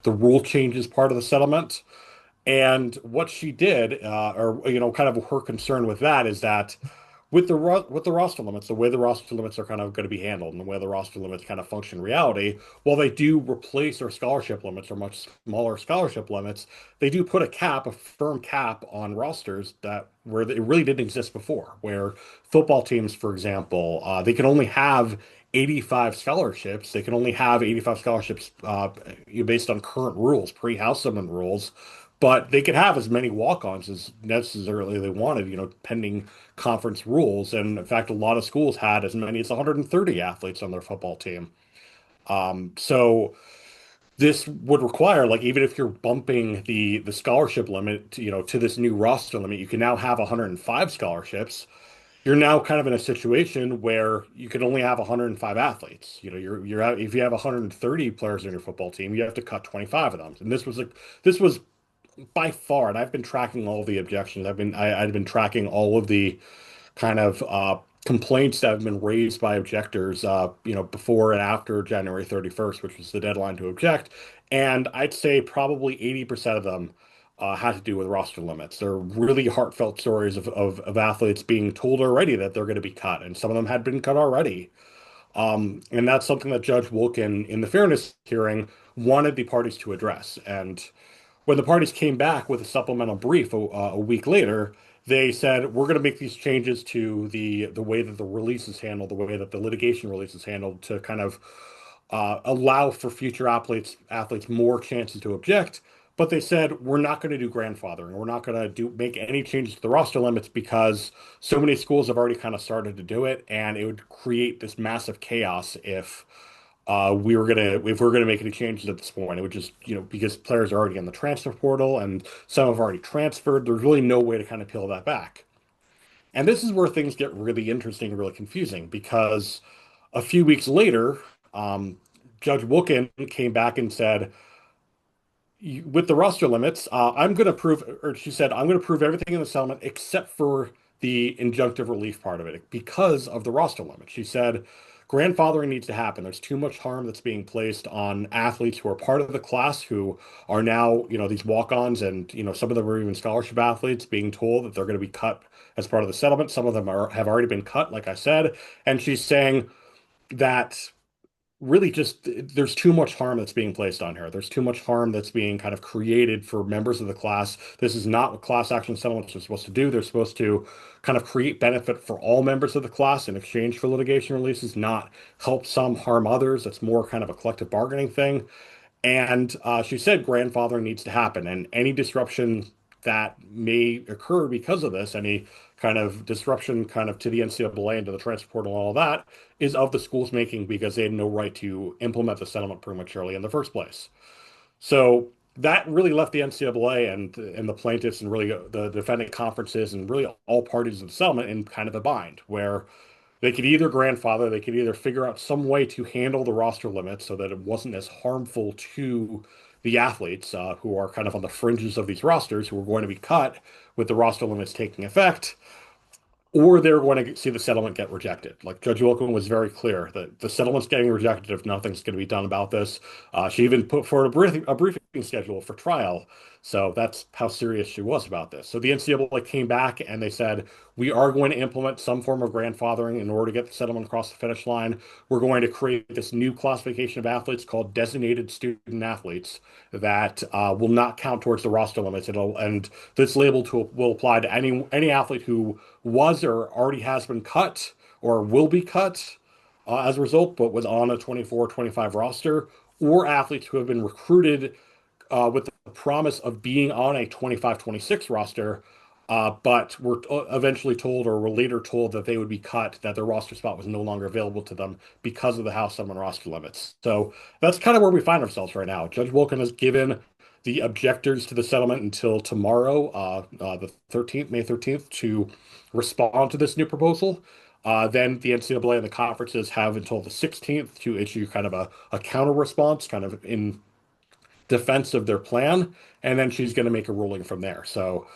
the rule changes part of the settlement. And what she did, or kind of her concern with that is that with the roster limits, the way the roster limits are kind of going to be handled, and the way the roster limits kind of function in reality, while they do replace our scholarship limits or much smaller scholarship limits, they do put a firm cap on rosters that where it really didn't exist before. Where football teams, for example, they can only have 85 scholarships. They can only have 85 scholarships based on current rules, pre-House Amendment rules. But they could have as many walk-ons as necessarily they wanted, pending conference rules. And in fact, a lot of schools had as many as 130 athletes on their football team. So this would require, like, even if you're bumping the scholarship limit, to this new roster limit, you can now have 105 scholarships. You're now kind of in a situation where you can only have 105 athletes. You're out if you have 130 players on your football team, you have to cut 25 of them. And this was by far, and I've been tracking all the objections. I've been tracking all of the kind of complaints that have been raised by objectors, before and after January 31st, which was the deadline to object. And I'd say probably 80% of them had to do with roster limits. They're really heartfelt stories of athletes being told already that they're going to be cut, and some of them had been cut already. And that's something that Judge Wilkin, in the fairness hearing, wanted the parties to address. And when the parties came back with a supplemental brief a week later, they said, we're going to make these changes to the way that the release is handled, the way that the litigation release is handled to kind of allow for future athletes more chances to object. But they said, we're not going to do grandfathering. We're not going to make any changes to the roster limits because so many schools have already kind of started to do it, and it would create this massive chaos if we're gonna make any changes at this point. It would just, because players are already in the transfer portal and some have already transferred, there's really no way to kind of peel that back. And this is where things get really interesting and really confusing because a few weeks later, um, Judge Wilkin came back and said, with the roster limits, I'm going to prove, or she said, I'm going to prove everything in the settlement except for the injunctive relief part of it because of the roster limit. She said, grandfathering needs to happen. There's too much harm that's being placed on athletes who are part of the class who are now, these walk-ons and, some of them are even scholarship athletes being told that they're going to be cut as part of the settlement. Some of them have already been cut, like I said. And she's saying that really just there's too much harm that's being placed on her. There's too much harm that's being kind of created for members of the class. This is not what class action settlements are supposed to do. They're supposed to kind of create benefit for all members of the class in exchange for litigation releases, not help some, harm others. That's more kind of a collective bargaining thing. And she said grandfathering needs to happen, and any disruption that may occur because of this, any kind of disruption kind of to the NCAA and to the transfer portal and all that, is of the school's making because they had no right to implement the settlement prematurely in the first place. So that really left the NCAA and the plaintiffs and really the defendant conferences and really all parties of the settlement in kind of a bind where they could either grandfather, they could either figure out some way to handle the roster limits so that it wasn't as harmful to the athletes who are kind of on the fringes of these rosters who are going to be cut with the roster limits taking effect, or they're going to see the settlement get rejected. Like Judge Wilkin was very clear that the settlement's getting rejected if nothing's going to be done about this. She even put forward a briefing schedule for trial. So that's how serious she was about this. So the NCAA came back and they said, we are going to implement some form of grandfathering in order to get the settlement across the finish line. We're going to create this new classification of athletes called designated student athletes that will not count towards the roster limits. And this will apply to any athlete who was or already has been cut or will be cut as a result, but was on a 24-25 roster, or athletes who have been recruited with the promise of being on a 25-26 roster, but were eventually told or were later told that they would be cut, that their roster spot was no longer available to them because of the House Settlement roster limits. So that's kind of where we find ourselves right now. Judge Wilkin has given the objectors to the settlement until tomorrow, the 13th, May 13th, to respond to this new proposal. Then the NCAA and the conferences have until the 16th to issue kind of a counter response, kind of in defense of their plan, and then she's going to make a ruling from there. So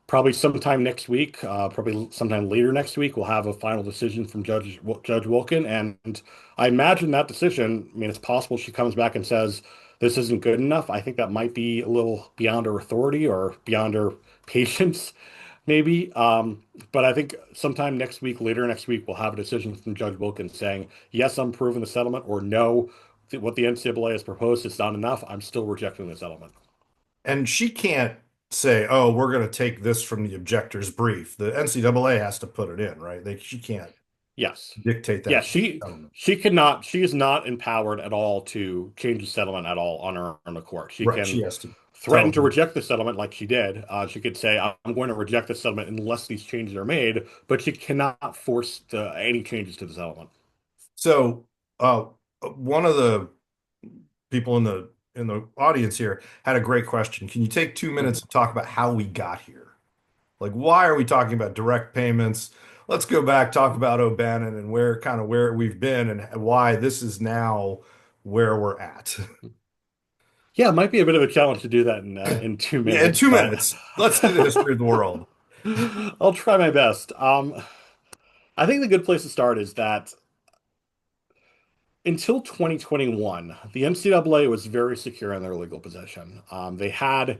probably sometime next week, probably sometime later next week, we'll have a final decision from Judge Wilkin, and I imagine that decision. I mean, it's possible she comes back and says this isn't good enough. I think that might be a little beyond our authority or beyond our patience, maybe. But I think sometime next week, later next week, we'll have a decision from Judge Wilkins saying, yes, I'm approving the settlement, or no, what the NCAA has proposed is not enough. I'm still rejecting the settlement. And she can't say, "Oh, we're going to take this from the objector's brief." The NCAA has to put it in, right? She can't Yes. dictate Yeah, that settlement. she is not empowered at all to change the settlement at all on her on the court. She Right. She can has to tell threaten to them. reject the settlement like she did. She could say, I'm going to reject the settlement unless these changes are made, but she cannot force any changes to the settlement. So, one of the people in the audience here had a great question. Can you take 2 minutes Mhm. to talk about how we got here? Like, why are we talking about direct payments? Let's go back, talk about O'Bannon and where we've been and why this is now where we're at. Yeah, it might be a bit of a challenge to do that in two Yeah, in minutes, two but minutes, let's do the history of the world. I'll try my best. I think the good place to start is that until 2021, the NCAA was very secure in their legal position. They had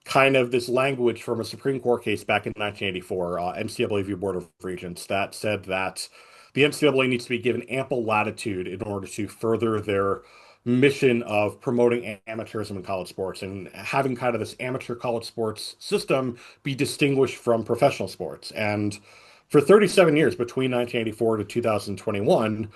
kind of this language from a Supreme Court case back in 1984, NCAA v. Board of Regents, that said that the NCAA needs to be given ample latitude in order to further their mission of promoting amateurism in college sports and having kind of this amateur college sports system be distinguished from professional sports. And for 37 years, between 1984 to 2021,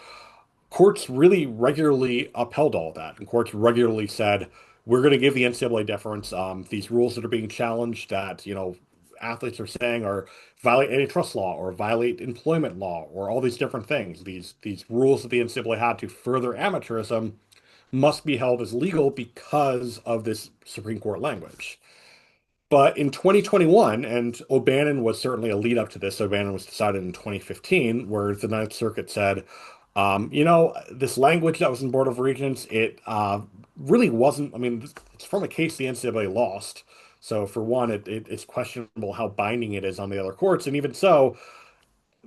courts really regularly upheld all that, and courts regularly said, "We're going to give the NCAA deference. These rules that are being challenged, that athletes are saying are violate antitrust law or violate employment law or all these different things. These rules that the NCAA had to further amateurism must be held as legal because of this Supreme Court language." But in 2021, and O'Bannon was certainly a lead up to this, O'Bannon was decided in 2015, where the Ninth Circuit said, this language that was in Board of Regents, it really wasn't, I mean, it's from a case the NCAA lost. So for one, it's questionable how binding it is on the other courts. And even so,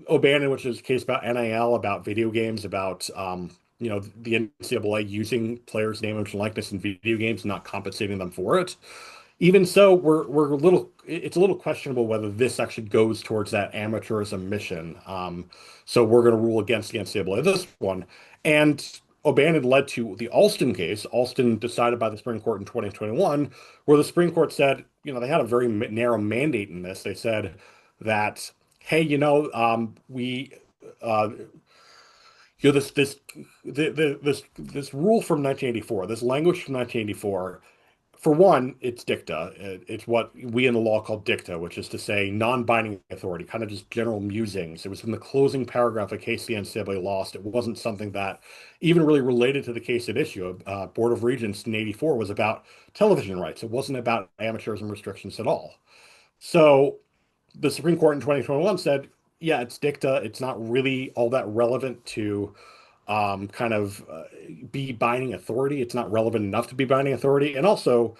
O'Bannon, which is a case about NIL, about video games, about the NCAA using players' name, image, and likeness in video games, not compensating them for it. Even so, we're a little it's a little questionable whether this actually goes towards that amateurism mission. So we're going to rule against the NCAA this one. And O'Bannon led to the Alston case, Alston decided by the Supreme Court in 2021, where the Supreme Court said, they had a very narrow mandate in this. They said that, hey, we uh, this rule from 1984, this language from 1984, for one, it's dicta. It's what we in the law call dicta, which is to say non-binding authority, kind of just general musings. It was in the closing paragraph of a case the NCAA lost. It wasn't something that even really related to the case at issue. Board of Regents in '84 was about television rights. It wasn't about amateurism restrictions at all. So the Supreme Court in 2021 said, yeah, it's dicta. It's not really all that relevant to kind of be binding authority. It's not relevant enough to be binding authority. And also,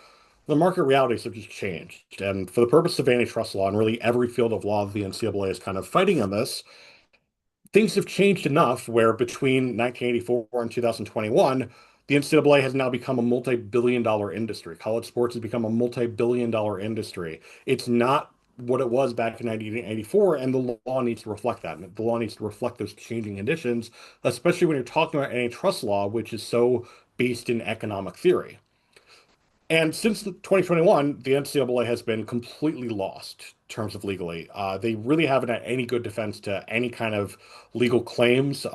the market realities have just changed. And for the purpose of antitrust law and really every field of law, the NCAA is kind of fighting on this. Things have changed enough where between 1984 and 2021, the NCAA has now become a multi-billion dollar industry. College sports has become a multi-billion dollar industry. It's not what it was back in 1984, and the law needs to reflect that. And the law needs to reflect those changing conditions, especially when you're talking about antitrust law, which is so based in economic theory. And since 2021, the NCAA has been completely lost in terms of legally. They really haven't had any good defense to any kind of legal claims.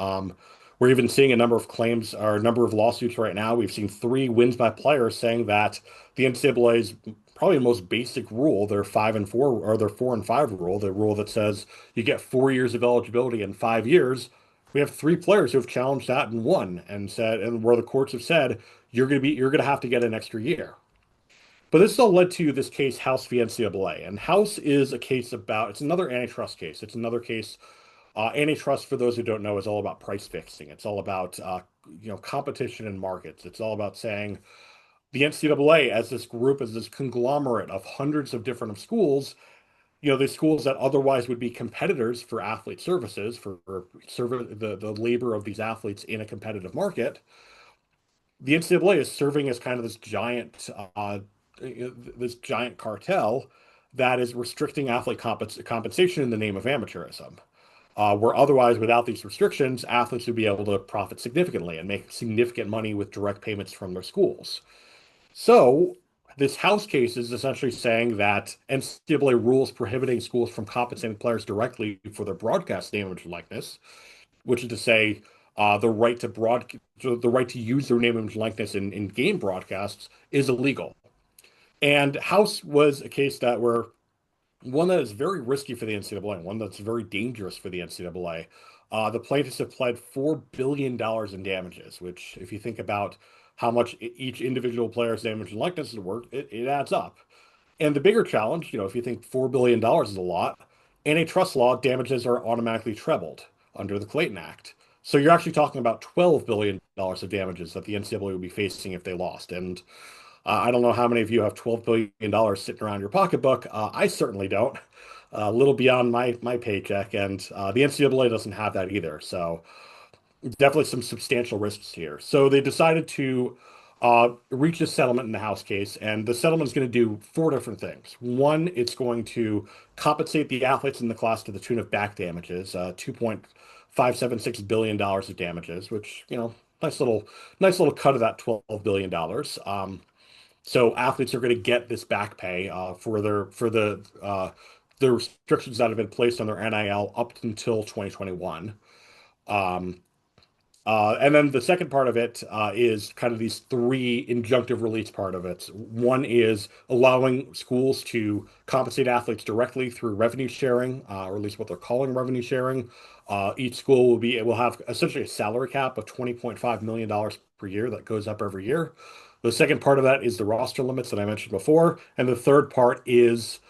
We're even seeing a number of claims or a number of lawsuits right now. We've seen three wins by players saying that the NCAA's probably the most basic rule, their 5 and 4 or their 4 and 5 rule, the rule that says you get 4 years of eligibility in 5 years. We have three players who have challenged that and won and said, and where the courts have said, you're going to have to get an extra year. But this all led to this case, House v. NCAA. And House is a case about, it's another antitrust case. It's another case. Antitrust, for those who don't know, is all about price fixing. It's all about, competition in markets. It's all about saying the NCAA, as this group, as this conglomerate of hundreds of different schools, the schools that otherwise would be competitors for athlete services, for service, the labor of these athletes in a competitive market, the NCAA is serving as kind of this giant cartel that is restricting athlete compensation in the name of amateurism. Where otherwise, without these restrictions, athletes would be able to profit significantly and make significant money with direct payments from their schools. So, this House case is essentially saying that NCAA rules prohibiting schools from compensating players directly for their broadcast name, image, and likeness, which is to say, the right to use their name, image, and likeness in game broadcasts is illegal. And House was a case that where one that is very risky for the NCAA, one that's very dangerous for the NCAA. The plaintiffs have pled $4 billion in damages, which, if you think about how much each individual player's damage and likeness is worth, it adds up. And the bigger challenge, if you think $4 billion is a lot, antitrust law damages are automatically trebled under the Clayton Act. So you're actually talking about $12 billion of damages that the NCAA would be facing if they lost. And I don't know how many of you have $12 billion sitting around your pocketbook. I certainly don't. A little beyond my paycheck, and the NCAA doesn't have that either. So definitely some substantial risks here. So they decided to reach a settlement in the House case, and the settlement is going to do four different things. One, it's going to compensate the athletes in the class to the tune of back damages, $2.576 billion of damages, which, nice little cut of that $12 billion. So athletes are going to get this back pay for the restrictions that have been placed on their NIL up until 2021. Um, and then the second part of it is kind of these three injunctive release part of it. One is allowing schools to compensate athletes directly through revenue sharing, or at least what they're calling revenue sharing. Each school will have essentially a salary cap of $20.5 million per year that goes up every year. The second part of that is the roster limits that I mentioned before, and the third part is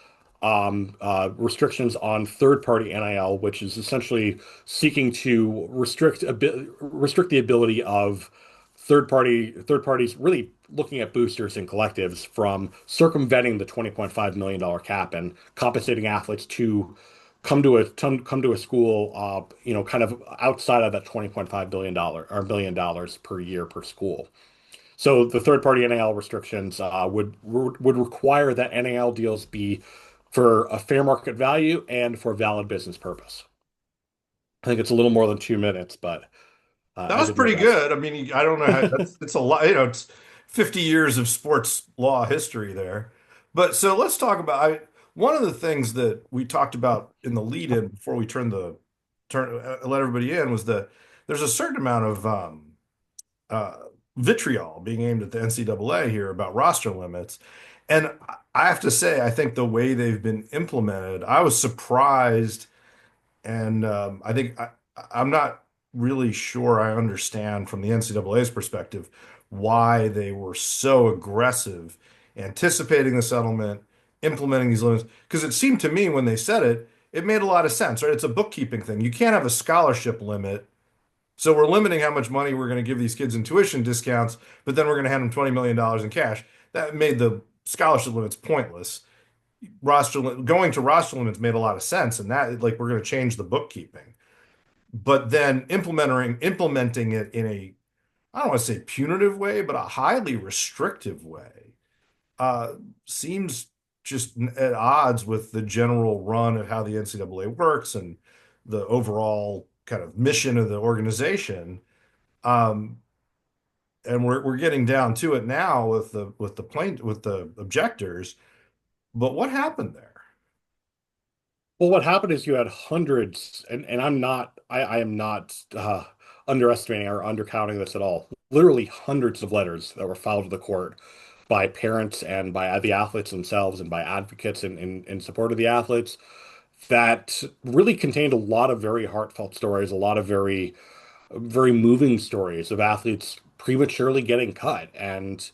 restrictions on third-party NIL, which is essentially seeking to restrict the ability of third parties really looking at boosters and collectives from circumventing the $20.5 million cap and compensating athletes to come to a school, kind of outside of that $20.5 billion or $1 billion per year per school. So the third-party NIL restrictions would require that NIL deals be for a fair market value and for a valid business purpose. I think it's a little more than 2 minutes, but That I was did my pretty best. good. I mean, I don't know how that's it's a lot, it's 50 years of sports law history there. But so let's talk about one of the things that we talked about in the lead in before we let everybody in was that there's a certain amount of uh, vitriol being aimed at the NCAA here about roster limits. And I have to say, I think the way they've been implemented, I was surprised and I'm not really sure I understand from the NCAA's perspective why they were so aggressive anticipating the settlement, implementing these limits. Because it seemed to me when they said it, it made a lot of sense, right? It's a bookkeeping thing. You can't have a scholarship limit. So we're limiting how much money we're going to give these kids in tuition discounts, but then we're going to hand them $20 million in cash. That made the scholarship limits pointless. Going to roster limits made a lot of sense, and that like we're going to change the bookkeeping. But then implementing it in a I don't want to say punitive way, but a highly restrictive way uh, seems just at odds with the general run of how the NCAA works and the overall kind of mission of the organization. Um, and we're getting down to it now with the objectors. But what happened there? Well, what happened is you had hundreds, and I am not underestimating or undercounting this at all. Literally hundreds of letters that were filed to the court by parents and by the athletes themselves and by advocates in support of the athletes that really contained a lot of very heartfelt stories, a lot of very moving stories of athletes prematurely getting cut. And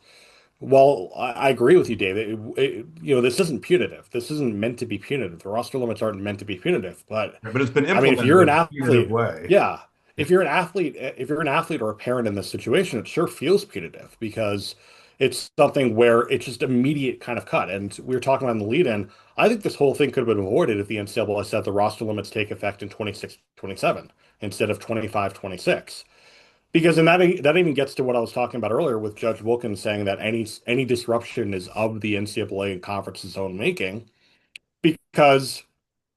while I agree with you, David, this isn't punitive. This isn't meant to be punitive. The roster limits aren't meant to be punitive. But But it's been I mean, if implemented you're an in a punitive athlete, way. yeah, if you're an athlete or a parent in this situation, it sure feels punitive because it's something where it's just immediate kind of cut. And we were talking about in the lead-in. I think this whole thing could have been avoided if the NCAA said the roster limits take effect in 26, 27 instead of 25, 26. Because and that even gets to what I was talking about earlier with Judge Wilkins saying that any disruption is of the NCAA and conference's own making. Because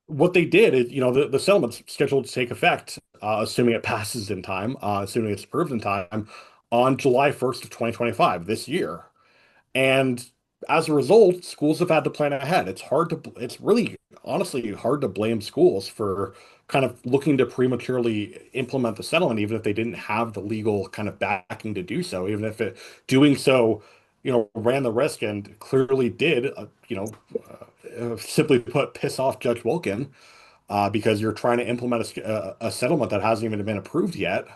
what they did is, the settlement's scheduled to take effect, assuming it passes in time, assuming it's approved in time, on July 1st of 2025, this year. And as a result, schools have had to plan ahead. It's really honestly hard to blame schools for kind of looking to prematurely implement the settlement, even if they didn't have the legal kind of backing to do so, even if doing so, ran the risk and clearly did, simply put, piss off Judge Wilkin, because you're trying to implement a settlement that hasn't even been approved yet.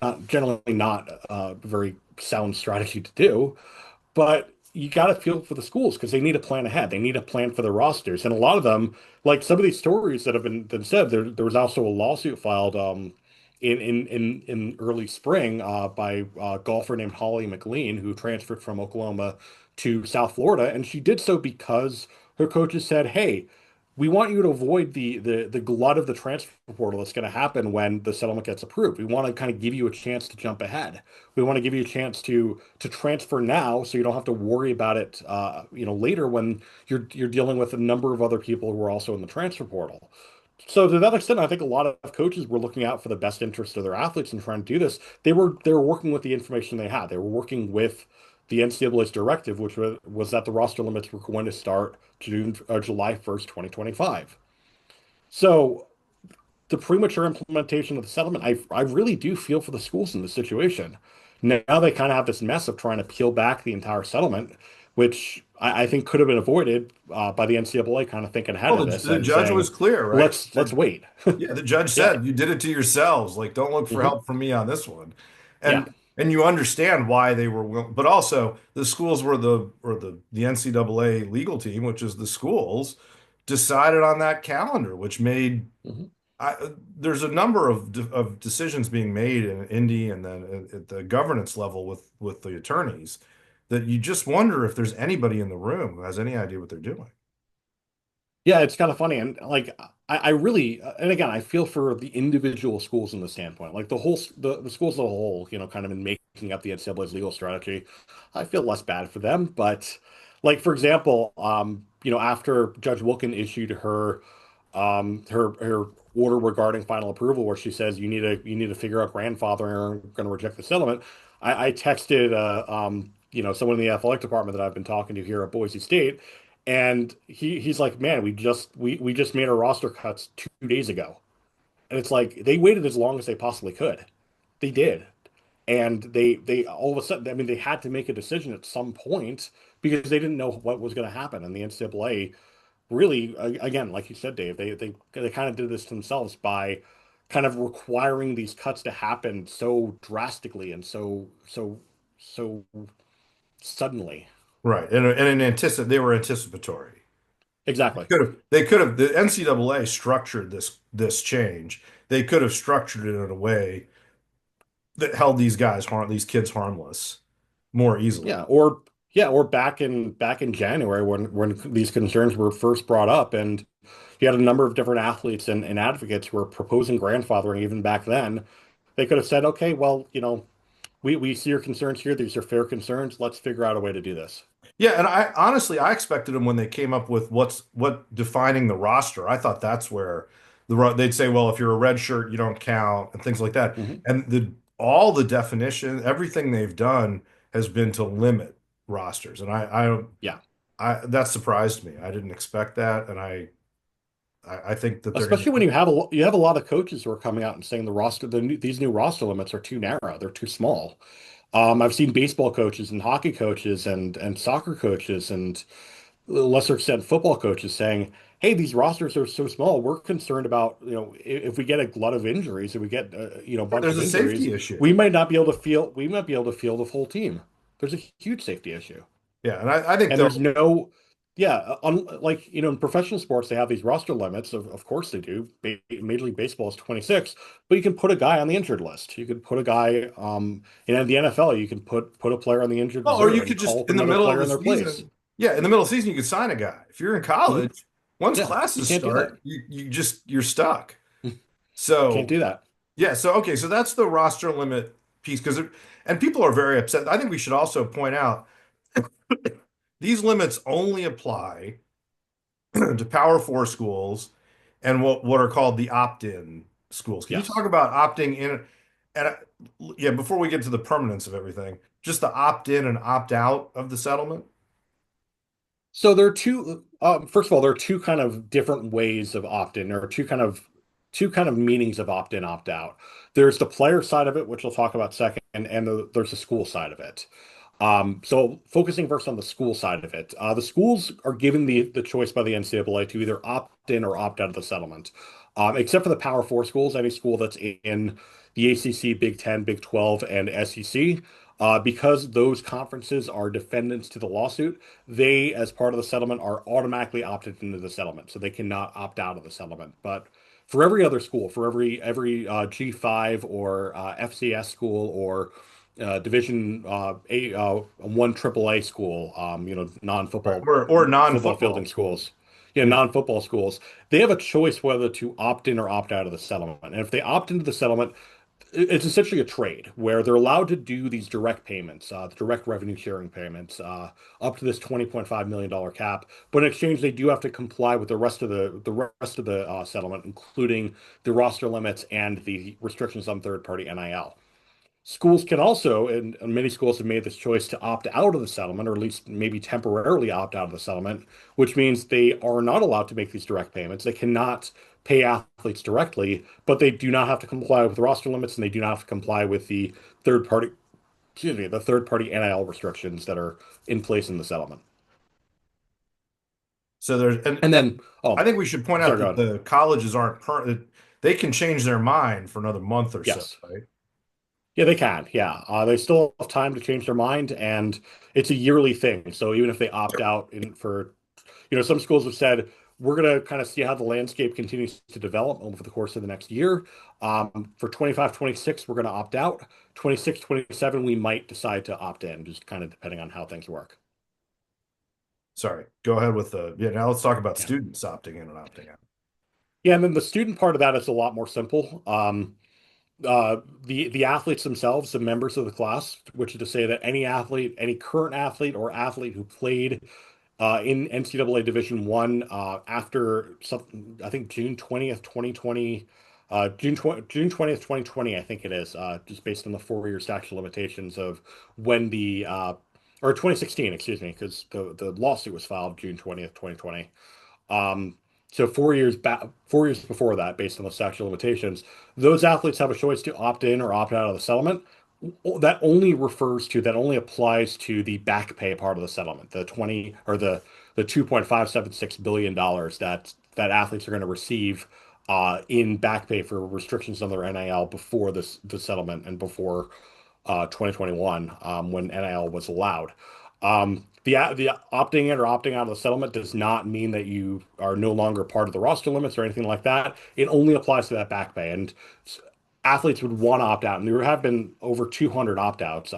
Not a very sound strategy to do. But you got to feel for the schools because they need to plan ahead. They need to plan for their rosters. And a lot of them, like some of these stories that have been said, there was also a lawsuit filed in early spring by a golfer named Holly McLean, who transferred from Oklahoma to South Florida. And she did so because her coaches said, hey, we want you to avoid the glut of the transfer portal that's going to happen when the settlement gets approved. We want to kind of give you a chance to jump ahead. We want to give you a chance to transfer now, so you don't have to worry about it, later when you're dealing with a number of other people who are also in the transfer portal. So to that extent, I think a lot of coaches were looking out for the best interest of their athletes and trying to do this. They were working with the information they had. They were working with the NCAA's directive, which was that the roster limits were going to start July 1st, 2025. So the premature implementation of the settlement, I really do feel for the schools in this situation. Now they kind of have this mess of trying to peel back the entire settlement, which I think could have been avoided by the NCAA kind of thinking ahead Well, of the, this the and judge was saying, clear, right? let's wait. Yeah, the judge Yeah. said you did it to yourselves. Like, don't look for Hmm. help from me on this one. Yeah. And you understand why they were but also the schools were the NCAA legal team, which is the schools, decided on that calendar, which made Hmm. there's a number of decisions being made in Indy and then at the governance level with the attorneys that you just wonder if there's anybody in the room who has any idea what they're doing. Yeah, it's kind of funny. And like, I really, and again, I feel for the individual schools in the standpoint, like the schools as a whole, kind of in making up the NCAA's legal strategy. I feel less bad for them. But like, for example, after Judge Wilkin issued her order regarding final approval, where she says you need to figure out grandfathering or going to reject the settlement. I texted someone in the athletic department that I've been talking to here at Boise State, and he's like, man, we just made our roster cuts 2 days ago, and it's like they waited as long as they possibly could. They did, and they all of a sudden, I mean, they had to make a decision at some point because they didn't know what was going to happen, and the NCAA really, again, like you said, Dave, they kind of did this themselves by kind of requiring these cuts to happen so drastically and so suddenly. Right. They were anticipatory. Exactly. They could have the NCAA structured this change. They could have structured it in a way that held these kids harmless more Yeah, easily. or back in January when these concerns were first brought up, and you had a number of different athletes and advocates who were proposing grandfathering even back then. They could have said, okay, well, we see your concerns here. These are fair concerns. Let's figure out a way to do this. Yeah, and I honestly I expected them when they came up with what defining the roster. I thought that's where they'd say, well, if you're a red shirt, you don't count and things like that. Hmm. And the all the definition, everything they've done has been to limit rosters. And Yeah. that surprised me. I didn't expect that, and I think that they're going Especially when to. you have a lot of coaches who are coming out and saying these new roster limits are too narrow, they're too small. I've seen baseball coaches and hockey coaches and soccer coaches and lesser extent football coaches saying, "Hey, these rosters are so small. We're concerned about if we get a glut of injuries, if we get a bunch There's of a injuries, safety issue. we might be able to field a full team. There's a huge safety issue." Yeah, and I think And there's they'll. no, yeah, like in professional sports, they have these roster limits. Of course they do. Major League Baseball is 26, but you can put a guy on the injured list. You could put a guy, in the NFL, you can put a player on the injured Well, or reserve you and could call just up in the another middle of player the in their place. season. Yeah, in the middle of the season, you could sign a guy. If you're in Hmm. college, once Yeah, you classes can't do that. start, you're stuck. Can't So do that. yeah, so okay, so that's the roster limit piece because and people are very upset. I think we should also point out these limits only apply to Power Four schools and what are called the opt-in schools. Can you talk Yes. about opting in? And yeah, before we get to the permanence of everything, just the opt-in and opt-out of the settlement. So there are two. First of all, there are two kind of different ways of opt-in. There are two kind of meanings of opt-in, opt-out. There's the player side of it, which we'll talk about second, and there's the school side of it. So focusing first on the school side of it, the schools are given the choice by the NCAA to either opt in or opt out of the settlement. Except for the Power Four schools, any school that's in the ACC, Big Ten, Big 12, and SEC, because those conferences are defendants to the lawsuit, they, as part of the settlement, are automatically opted into the settlement, so they cannot opt out of the settlement. But for every other school, for every G5 or FCS school or Division one AAA school, Right. non-football Or football non-football fielding schools. schools, yeah, Yeah. non-football schools. They have a choice whether to opt in or opt out of the settlement. And if they opt into the settlement, it's essentially a trade where they're allowed to do these direct payments, direct revenue sharing payments, up to this $20.5 million cap. But in exchange, they do have to comply with the rest of the settlement, including the roster limits and the restrictions on third-party NIL. Schools can also, and many schools have made this choice to opt out of the settlement, or at least maybe temporarily opt out of the settlement, which means they are not allowed to make these direct payments. They cannot pay athletes directly, but they do not have to comply with roster limits, and they do not have to comply with third party, the third party NIL restrictions that are in place in the settlement. So there's And and then, I oh, think we should point out sorry, go that ahead. the colleges aren't per they can change their mind for another month or so, Yes. right? Yeah, they can. Yeah. They still have time to change their mind, and it's a yearly thing. So even if they opt out some schools have said, we're going to kind of see how the landscape continues to develop over the course of the next year. For 25, 26, we're going to opt out. 26, 27, we might decide to opt in, just kind of depending on how things work. Sorry, go ahead with the yeah. Now let's talk about Yeah. students opting in and opting out. Yeah. And then the student part of that is a lot more simple. The athletes themselves, the members of the class, which is to say that any athlete, any current athlete or athlete who played in NCAA Division One after something, I think June 20th, 2020, June 20th, 2020, I think it is, just based on the 4 year statute of limitations of when or 2016, excuse me, because the lawsuit was filed June 20th, 2020. So 4 years back, 4 years before that, based on the statute of limitations, those athletes have a choice to opt in or opt out of the settlement. That only applies to the back pay part of the settlement, the 20 or the $2.576 billion that athletes are going to receive in back pay for restrictions on their NIL before the settlement and before 2021 when NIL was allowed. The opting in or opting out of the settlement does not mean that you are no longer part of the roster limits or anything like that. It only applies to that back pay. And athletes would want to opt out, and there have been over 200 opt-outs.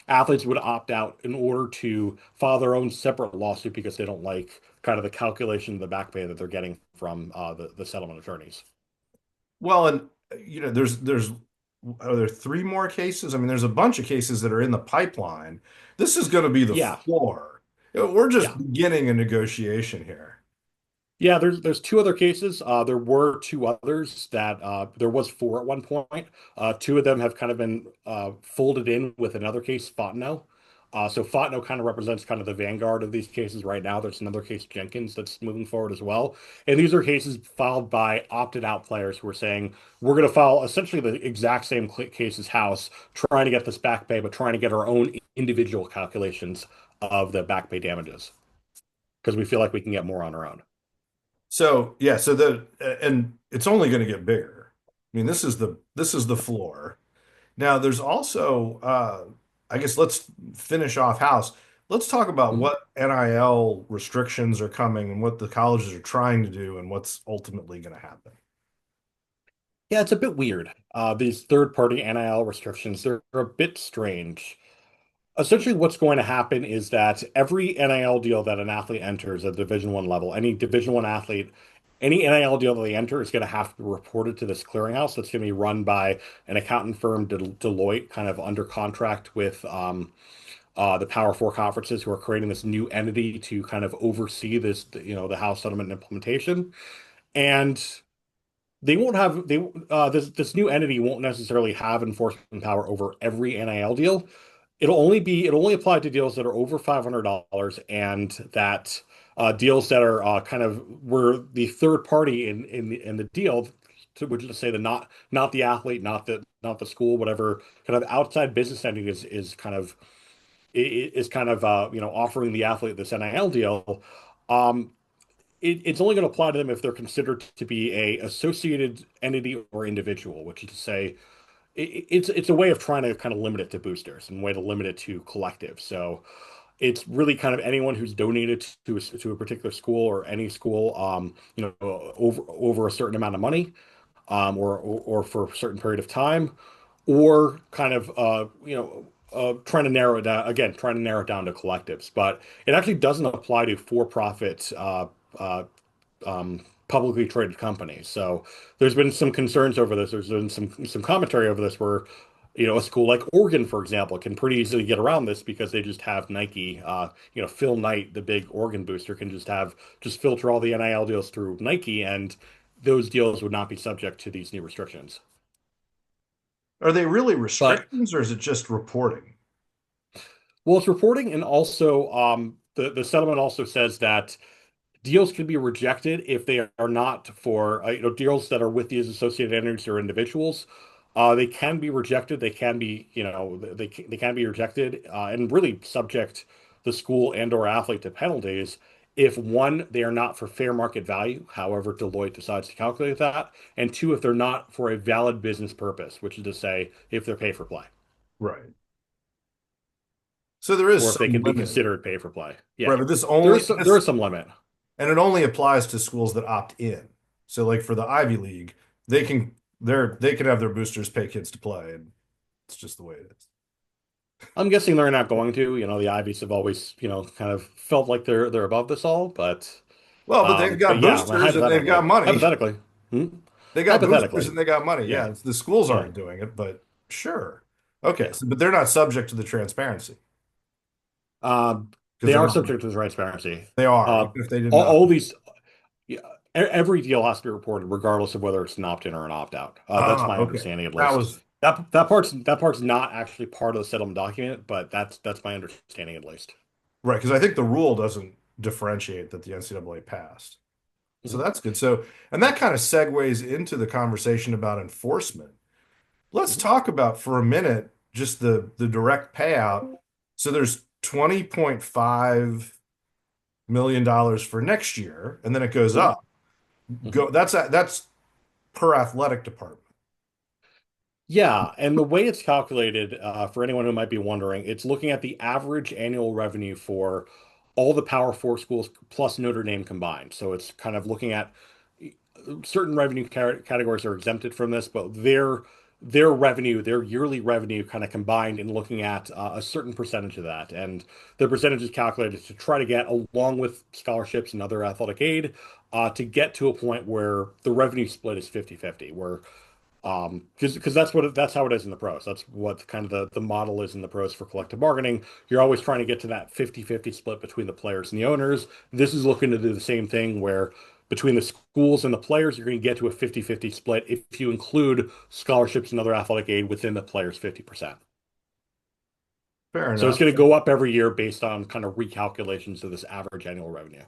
Athletes would opt out in order to file their own separate lawsuit because they don't like kind of the calculation of the back pay that they're getting from the settlement attorneys. Well, and there's are there three more cases? I mean, there's a bunch of cases that are in the pipeline. This is going to be the Yeah, floor. We're just yeah. beginning a negotiation here. Yeah, there's two other cases. There were two others that there was four at one point. Two of them have kind of been folded in with another case, Fontenot. So Fontenot kind of represents kind of the vanguard of these cases right now. There's another case, Jenkins, that's moving forward as well. And these are cases filed by opted out players who are saying, we're going to file essentially the exact same case as House, trying to get this back pay, but trying to get our own individual calculations of the back pay damages because we feel like we can get more on our own. So yeah, so the and it's only going to get bigger. I mean, this is the floor. Now, there's also I guess let's finish off house. Let's talk about Mhm. what NIL restrictions are coming and what the colleges are trying to do and what's ultimately going to happen. Yeah, it's a bit weird. These third-party NIL restrictions, they're a bit strange. Essentially, what's going to happen is that every NIL deal that an athlete enters at Division One level, any Division One athlete any NIL deal that they enter is going to have to be reported to this clearinghouse that's going to be run by an accountant firm, Deloitte, kind of under contract with the Power Four conferences who are creating this new entity to kind of oversee this, the House settlement and implementation. And they won't have this new entity won't necessarily have enforcement power over every NIL deal. It'll only apply to deals that are over $500 and that deals that are kind of where the third party in the deal, which is to say the not the athlete, not the school, whatever kind of outside business entity is kind of offering the athlete this NIL deal. Um, it's only going to apply to them if they're considered to be a associated entity or individual, which is to say it's a way of trying to kind of limit it to boosters and a way to limit it to collectives. So it's really kind of anyone who's donated to a particular school or any school, over a certain amount of money, or for a certain period of time, or kind of trying to narrow it down again, trying to narrow it down to collectives. But it actually doesn't apply to for-profit uh, publicly traded companies. So there's been some concerns over this. There's been some commentary over this where, a school like Oregon, for example, can pretty easily get around this because they just have Nike. Phil Knight, the big Oregon booster, can just filter all the NIL deals through Nike, and those deals would not be subject to these new restrictions. Are they really But restrictions or is it just reporting? well, it's reporting, and also the settlement also says that deals can be rejected if they are not for deals that are with these associated entities or individuals. They can be rejected. They can be they can be rejected and really subject the school and or athlete to penalties if one, they are not for fair market value, however Deloitte decides to calculate that, and two, if they're not for a valid business purpose, which is to say if they're pay for play Right. So there is or if they some can be limit, considered pay for play. right? Yeah, But there is some limit. and it only applies to schools that opt in. So like for the Ivy League, they can have their boosters pay kids to play, and it's just the way it is. I'm guessing they're not going to. The Ivies have always, kind of felt like they're above this all, but Well, but they've but got yeah, I mean, boosters and they've got money. hypothetically, hmm? They got boosters Hypothetically, and they got money. yeah, Yeah, the schools yeah, aren't doing it, but sure. Okay, yeah. so but they're not subject to the transparency because They they're are not. subject to transparency. They are, Uh, even if they did not. all these, yeah, every deal has to be reported, regardless of whether it's an opt-in or an opt-out. That's Ah, my okay. understanding, at That least. was That part's not actually part of the settlement document, but that's my understanding, at least. right, because I think the rule doesn't differentiate that the NCAA passed. So Mhm, that's good. So, and that kind of segues into the conversation about enforcement. Let's mhm, talk about for a minute just the direct payout. So there's $20.5 million for next year, and then it goes mhm, up. mhm. That's per athletic department. Yeah, and the way it's calculated, for anyone who might be wondering, it's looking at the average annual revenue for all the Power Four schools plus Notre Dame combined. So it's kind of looking at certain revenue categories are exempted from this, but their revenue, their yearly revenue, kind of combined, and looking at a certain percentage of that, and the percentage is calculated to try to get, along with scholarships and other athletic aid, to get to a point where the revenue split is 50-50, where because that's how it is in the pros. That's what kind of the model is in the pros for collective bargaining. You're always trying to get to that 50-50 split between the players and the owners. This is looking to do the same thing where between the schools and the players, you're going to get to a 50-50 split if you include scholarships and other athletic aid within the players' 50%. Fair So it's enough. going to go up every year based on kind of recalculations of this average annual revenue.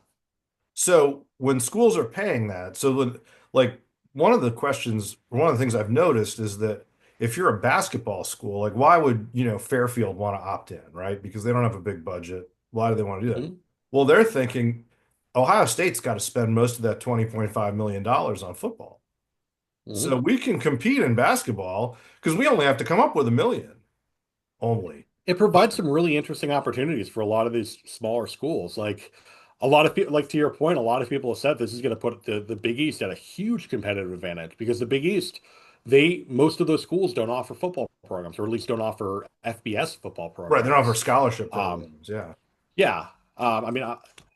So when schools are paying that, like one of the questions, one of the things I've noticed is that if you're a basketball school, like why would, Fairfield want to opt in, right? Because they don't have a big budget. Why do they want to do that? Mhm. Well, they're thinking Ohio State's got to spend most of that $20.5 million on football. So Mhm. we can compete in basketball because we only have to come up with 1 million only. It provides some really interesting opportunities for a lot of these smaller schools. Like a lot of people, like to your point, a lot of people have said this is going to put the Big East at a huge competitive advantage because the Big East, most of those schools don't offer football programs, or at least don't offer FBS football Right. They don't have our programs. scholarship Um, programs. Yeah. yeah, I mean,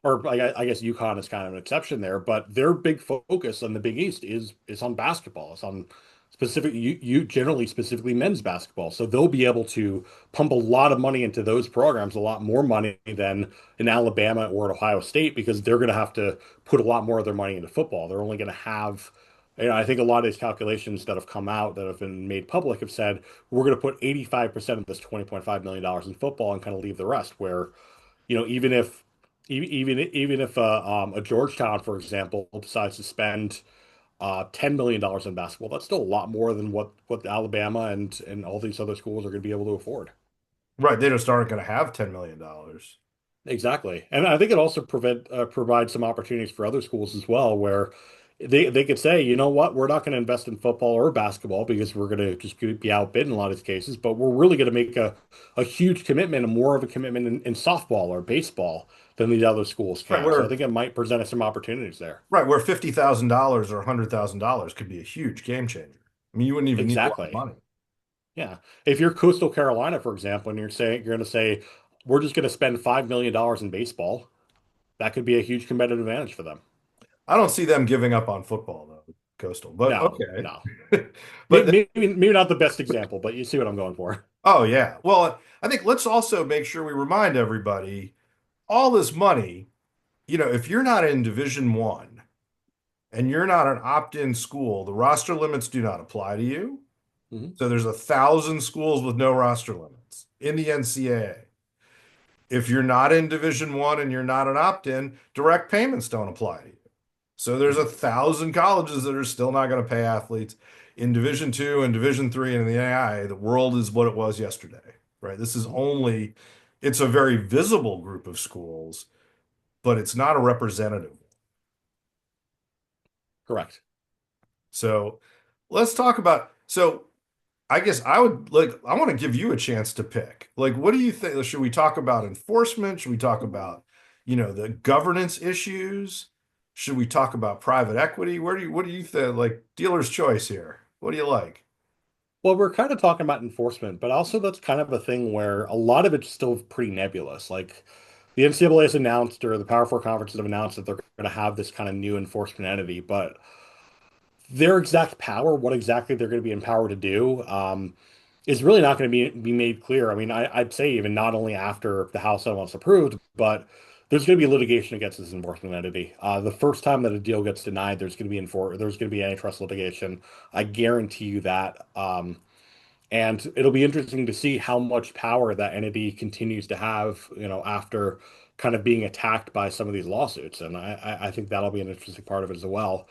or I guess UConn is kind of an exception there, but their big focus on the Big East is on basketball. It's on specific you generally specifically men's basketball. So they'll be able to pump a lot of money into those programs, a lot more money than in Alabama or at Ohio State, because they're going to have to put a lot more of their money into football. They're only going to have, I think a lot of these calculations that have come out that have been made public have said we're going to put 85% of this $20.5 million in football and kind of leave the rest. Where even if even if a Georgetown, for example, decides to spend $10 million on basketball, that's still a lot more than what Alabama and all these other schools are going to be able to afford. Right. They just aren't going to have $10 million. Exactly. And I think it also provides some opportunities for other schools as well, where they could say, you know what, we're not going to invest in football or basketball because we're going to just be outbid in a lot of these cases, but we're really going to make a huge commitment and more of a commitment in softball or baseball than these other schools Right. can. So I think it might present us some opportunities there. Where $50,000 or $100,000 could be a huge game changer. I mean, you wouldn't even need a lot of Exactly. money. Yeah. If you're Coastal Carolina, for example, and you're going to say, we're just going to spend $5 million in baseball, that could be a huge competitive advantage for them. I don't see them giving up on football though, Coastal. But No, okay. no. But Maybe not the best example, but you see what I'm going for. oh yeah. Well, I think let's also make sure we remind everybody all this money, if you're not in Division One and you're not an opt-in school, the roster limits do not apply to you. Mhm. So there's 1,000 schools with no roster limits in the NCAA. If you're not in Division One and you're not an opt-in, direct payments don't apply to you. So there's 1,000 colleges that are still not going to pay athletes in Division Two and Division Three and in the AI. The world is what it was yesterday, right? It's a very visible group of schools, but it's not a representative. Correct. So let's talk about, so I guess I want to give you a chance to pick. Like, what do you think? Should we talk about enforcement? Should we talk about, the governance issues? Should we talk about private equity? What do you think? Like, dealer's choice here. What do you like? Well, we're kind of talking about enforcement, but also that's kind of a thing where a lot of it's still pretty nebulous. Like the NCAA has announced, or the Power Four conferences have announced that they're going to have this kind of new enforcement entity, but their exact power, what exactly they're going to be empowered to do, is really not going to be made clear. I mean, I'd say even not only after the House settlement's approved, but there's going to be litigation against this enforcement entity. The first time that a deal gets denied, there's going to be antitrust litigation. I guarantee you that. And it'll be interesting to see how much power that entity continues to have, after kind of being attacked by some of these lawsuits. And I think that'll be an interesting part of it as well.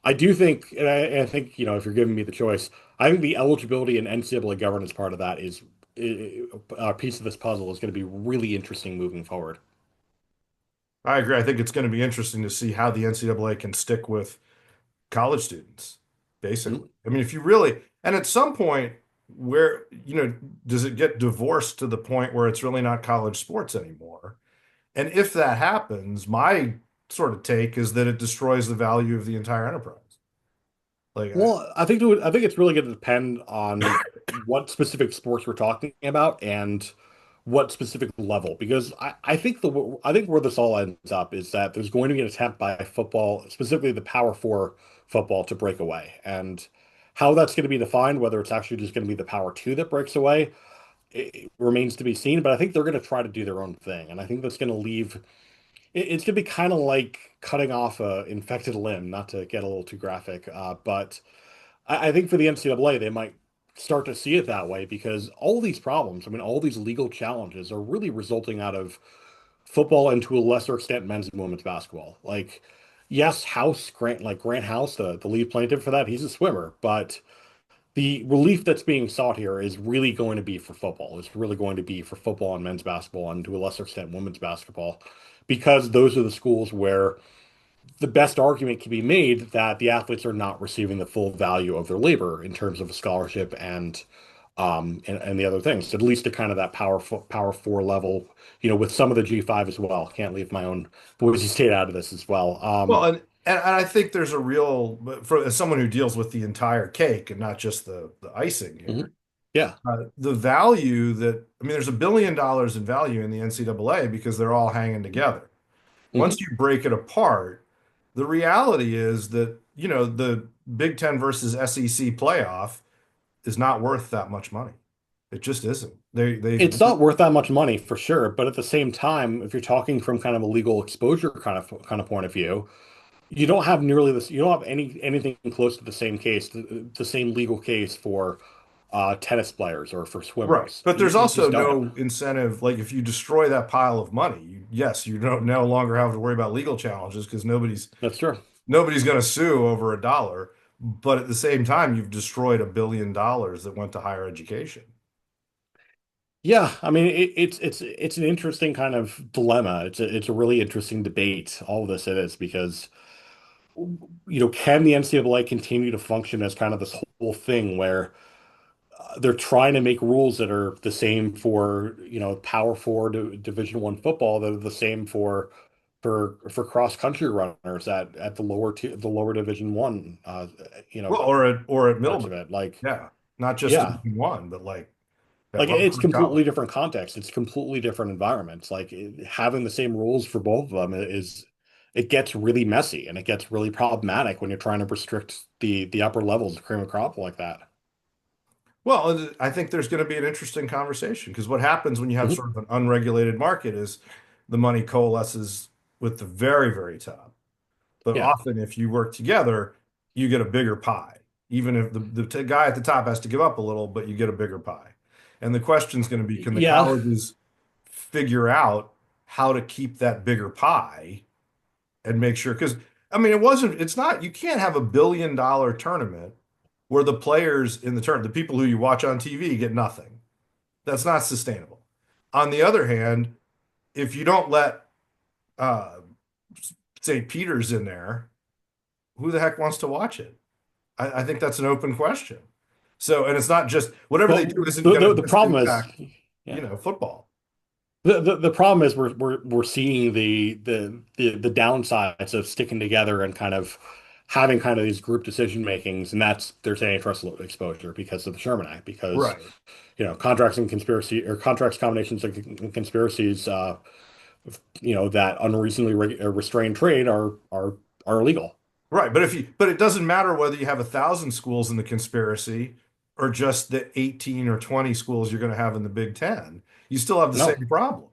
I do think, and I think, if you're giving me the choice, I think the eligibility and NCAA governance part of that is a piece of this puzzle is going to be really interesting moving forward. I agree. I think it's going to be interesting to see how the NCAA can stick with college students, Mhm. basically. I mean, if you really, and at some point, where, does it get divorced to the point where it's really not college sports anymore? And if that happens, my sort of take is that it destroys the value of the entire enterprise. Like, Well, I think it's really going to depend on what specific sports we're talking about and what specific level. Because I think where this all ends up is that there's going to be an attempt by football, specifically the Power Four football, to break away. And how that's going to be defined, whether it's actually just going to be the Power Two that breaks away, it remains to be seen. But I think they're going to try to do their own thing, and I think that's going to leave. It's going to be kind of like cutting off a infected limb, not to get a little too graphic, but. I think for the NCAA, they might start to see it that way because all these problems, I mean, all these legal challenges are really resulting out of football and to a lesser extent men's and women's basketball. Like, yes, Grant House, the lead plaintiff for that, he's a swimmer, but the relief that's being sought here is really going to be for football. It's really going to be for football and men's basketball and to a lesser extent women's basketball because those are the schools where the best argument can be made that the athletes are not receiving the full value of their labor in terms of a scholarship and the other things. At least at kind of that power four level, with some of the G5 as well. Can't leave my own Boise State out of this as well. well, and I think there's a real, for as someone who deals with the entire cake and not just the icing here, Mhm. Yeah. the value that, I mean, there's $1 billion in value in the NCAA because they're all hanging together. Once Hmm. you break it apart, the reality is that, the Big Ten versus SEC playoff is not worth that much money. It just isn't. They It's not worth that much money for sure, but at the same time, if you're talking from kind of a legal exposure kind of point of view, you don't have nearly this. You don't have anything close to the same case, the same legal case for tennis players or for Right. swimmers. But there's You also just don't. no incentive. Like if you destroy that pile of money, yes, you don't no longer have to worry about legal challenges because That's true. nobody's going to sue over $1. But at the same time, you've destroyed $1 billion that went to higher education. Yeah, I mean it's an interesting kind of dilemma. It's a really interesting debate. All of this it is because can the NCAA continue to function as kind of this whole thing where they're trying to make rules that are the same for Power Four Division One football that are the same for cross country runners at the lower Division One Well, or at parts Middleman. of it. Like Yeah. Not just yeah, Division One, but like at like it's Loveland College. completely different context. It's completely different environments. Like having the same rules for both of them is it gets really messy and it gets really problematic when you're trying to restrict the upper levels of cream of crop like that. Well, I think there's going to be an interesting conversation because what happens when you have Mhm. sort of an unregulated market is the money coalesces with the very, very top. But Yeah. often, if you work together, you get a bigger pie. Even if the guy at the top has to give up a little, but you get a bigger pie. And the question is going to be, can the Yeah. colleges figure out how to keep that bigger pie and make sure? Because, I mean, it's not, you can't have $1 billion tournament where the players in the tournament, the people who you watch on TV get nothing. That's not sustainable. On the other hand, if you don't let, uh, St. Peter's in there, who the heck wants to watch it? I think that's an open question. So, and it's not just whatever they do Well, isn't the, going the to the just problem is, impact, yeah, football. the problem is we're seeing the downsides of sticking together and kind of having kind of these group decision makings, and that's there's antitrust exposure because of the Sherman Act, because Right. contracts and conspiracy or contracts combinations and conspiracies, that unreasonably restrained trade are illegal. Right. But it doesn't matter whether you have 1,000 schools in the conspiracy or just the 18 or 20 schools you're going to have in the Big Ten. You still have the No, same problem.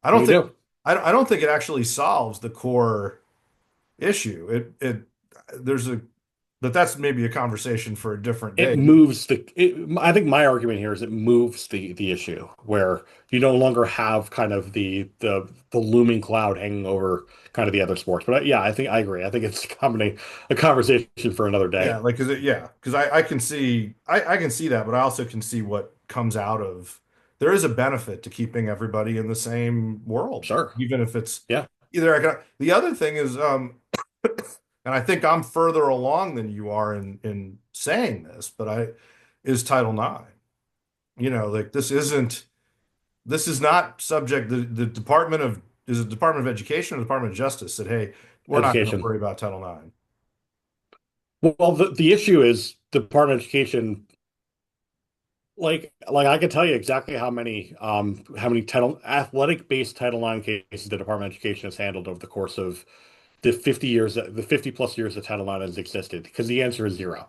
I don't you think, do. I don't think it actually solves the core issue. There's a, but that's maybe a conversation for a different It day. moves I think my argument here is it moves the issue where you no longer have kind of the looming cloud hanging over kind of the other sports. But yeah, I think I agree. I think it's a conversation for another Yeah, day. like, because I can see, I can see that, but I also can see what comes out of, there is a benefit to keeping everybody in the same world, Sure. even if it's Yeah. either economic. The other thing is, and I think I'm further along than you are in saying this, but is Title IX. Like this is not subject, the Department of, is it Department of Education or Department of Justice said, hey, we're not going to Education. worry about Title IX. Well, the issue is the Department of Education. Like I can tell you exactly how many title athletic based Title IX cases the Department of Education has handled over the course of the 50 plus years that Title IX has existed, because the answer is zero.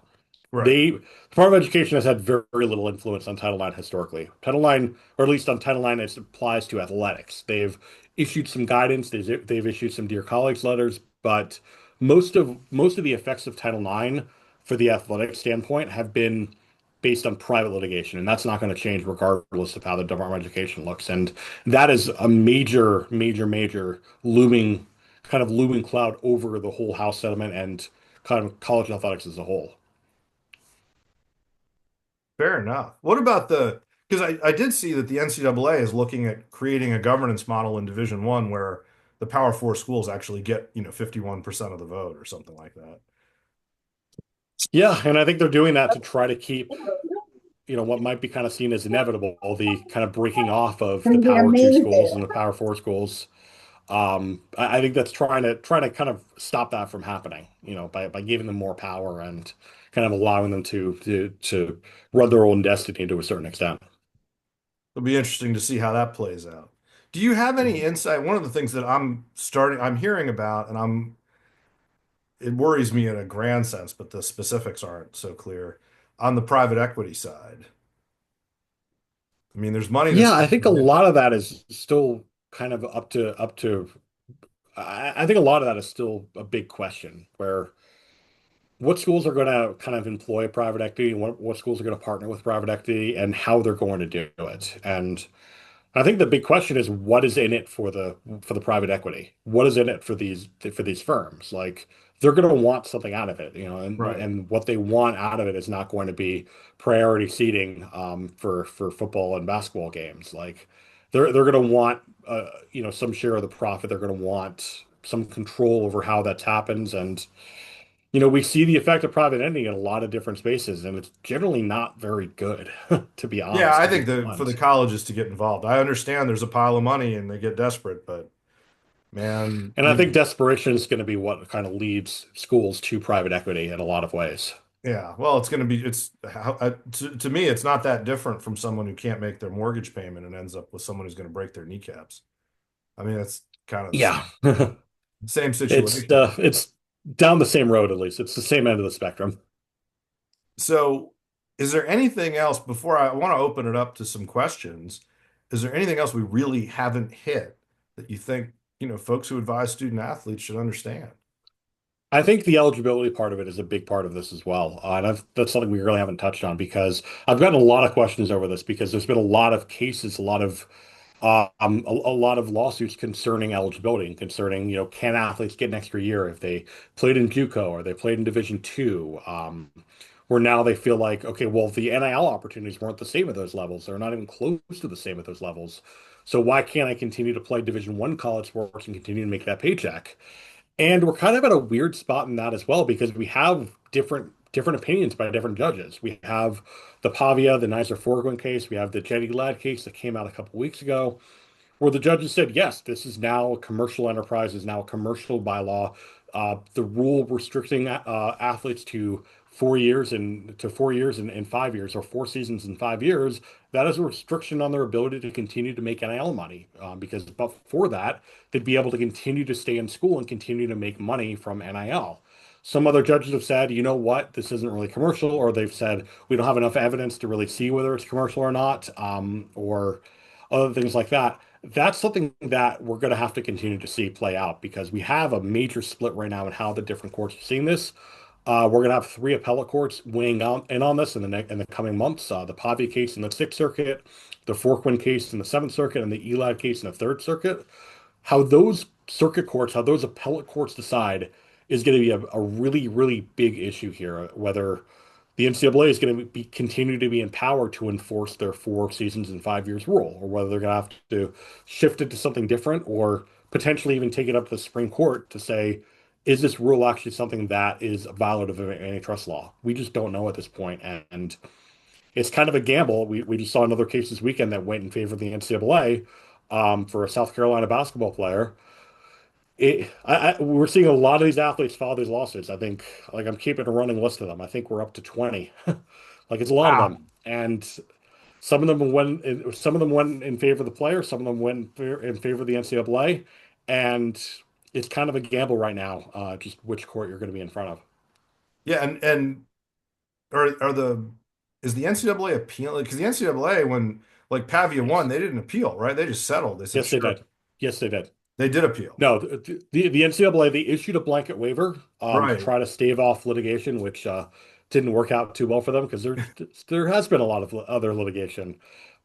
Right. The Department of Education has had very, very little influence on Title IX historically. Title IX, or at least on Title IX, as it applies to athletics. They've issued some guidance. They've issued some dear colleagues letters, but most of the effects of Title IX for the athletic standpoint have been based on private litigation, and that's not going to change regardless of how the Department of Education looks. And that is a major, major, major looming cloud over the whole House settlement and kind of college athletics as a whole. Fair enough. What about because I did see that the NCAA is looking at creating a governance model in Division One where the Power Four schools actually get, 51% of the vote or something like that. Yeah, and I think they're doing that to try to keep, what might be kind of seen as inevitable, the kind of breaking off of the Gonna be Power Two schools amazing. and the Power Four schools. I think that's trying to kind of stop that from happening, by giving them more power and kind of allowing them to run their own destiny to a certain extent. It'll be interesting to see how that plays out. Do you have any insight? One of the things that I'm hearing about, and it worries me in a grand sense, but the specifics aren't so clear on the private equity side. I mean, there's money that's Yeah, I think a coming in. lot of that is still kind of up to I think a lot of that is still a big question where what schools are going to kind of employ private equity and what schools are going to partner with private equity and how they're going to do it. And I think the big question is what is in it for the private equity? What is in it for these firms? Like they're going to want something out of it, you know, Right. and what they want out of it is not going to be priority seating for football and basketball games. Like they're going to want you know some share of the profit. They're going to want some control over how that happens and you know, we see the effect of private entity in a lot of different spaces, and it's generally not very good, to be Yeah, honest, I to be think for the blunt. colleges to get involved, I understand there's a pile of money and they get desperate, but man, And I think desperation is going to be what kind of leads schools to private equity in a lot of ways. yeah, well, it's going to be, to me, it's not that different from someone who can't make their mortgage payment and ends up with someone who's going to break their kneecaps. I mean, it's kind of the Yeah. same situation. It's down the same road at least. It's the same end of the spectrum. So, is there anything else before I want to open it up to some questions? Is there anything else we really haven't hit that you think, folks who advise student athletes should understand? I think the eligibility part of it is a big part of this as well. That's something we really haven't touched on because I've gotten a lot of questions over this because there's been a lot of cases, a lot of lawsuits concerning eligibility and concerning, you know, can athletes get an extra year if they played in JUCO or they played in Division two, where now they feel like, okay, well, the NIL opportunities weren't the same at those levels. They're not even close to the same at those levels. So why can't I continue to play Division one college sports and continue to make that paycheck? And we're kind of at a weird spot in that as well because we have different opinions by different judges. We have the Pavia, the Nizer Forgwin case. We have the Jetty Ladd case that came out a couple weeks ago where the judges said, yes, this is now a commercial enterprise, is now a commercial bylaw. The rule restricting athletes to 4 years and to 4 years and 5 years or 4 seasons and 5 years, that is a restriction on their ability to continue to make NIL money. Because before that, they'd be able to continue to stay in school and continue to make money from NIL. Some other judges have said, you know what, this isn't really commercial, or they've said we don't have enough evidence to really see whether it's commercial or not, or other things like that. That's something that we're going to have to continue to see play out because we have a major split right now in how the different courts are seeing this. We're going to have three appellate courts weighing in on this in the coming months. The Pavia case in the Sixth Circuit, the Forquin case in the Seventh Circuit, and the Elad case in the Third Circuit. How those circuit courts, how those appellate courts decide is going to be a really, really big issue here. Whether the NCAA is going to be continue to be empowered to enforce their 4 seasons and 5 years rule, or whether they're going to have to shift it to something different, or potentially even take it up to the Supreme Court to say, is this rule actually something that is violative of antitrust law? We just don't know at this point, and it's kind of a gamble. We just saw another case this weekend that went in favor of the NCAA for a South Carolina basketball player. We're seeing a lot of these athletes file these lawsuits. I think, like, I'm keeping a running list of them. I think we're up to 20. Like, it's a lot of them, Wow. and some of them went in favor of the player, some of them went in favor of the NCAA, and it's kind of a gamble right now, just which court you're going to be in front of. Yeah, and are the is the NCAA appealing? Because the NCAA, when like Pavia won, Yes, they didn't appeal, right? They just settled. They said, yes, they sure, did. Yes, they did. they did appeal. No, the NCAA they issued a blanket waiver to Right. try to stave off litigation, which didn't work out too well for them because there has been a lot of other litigation,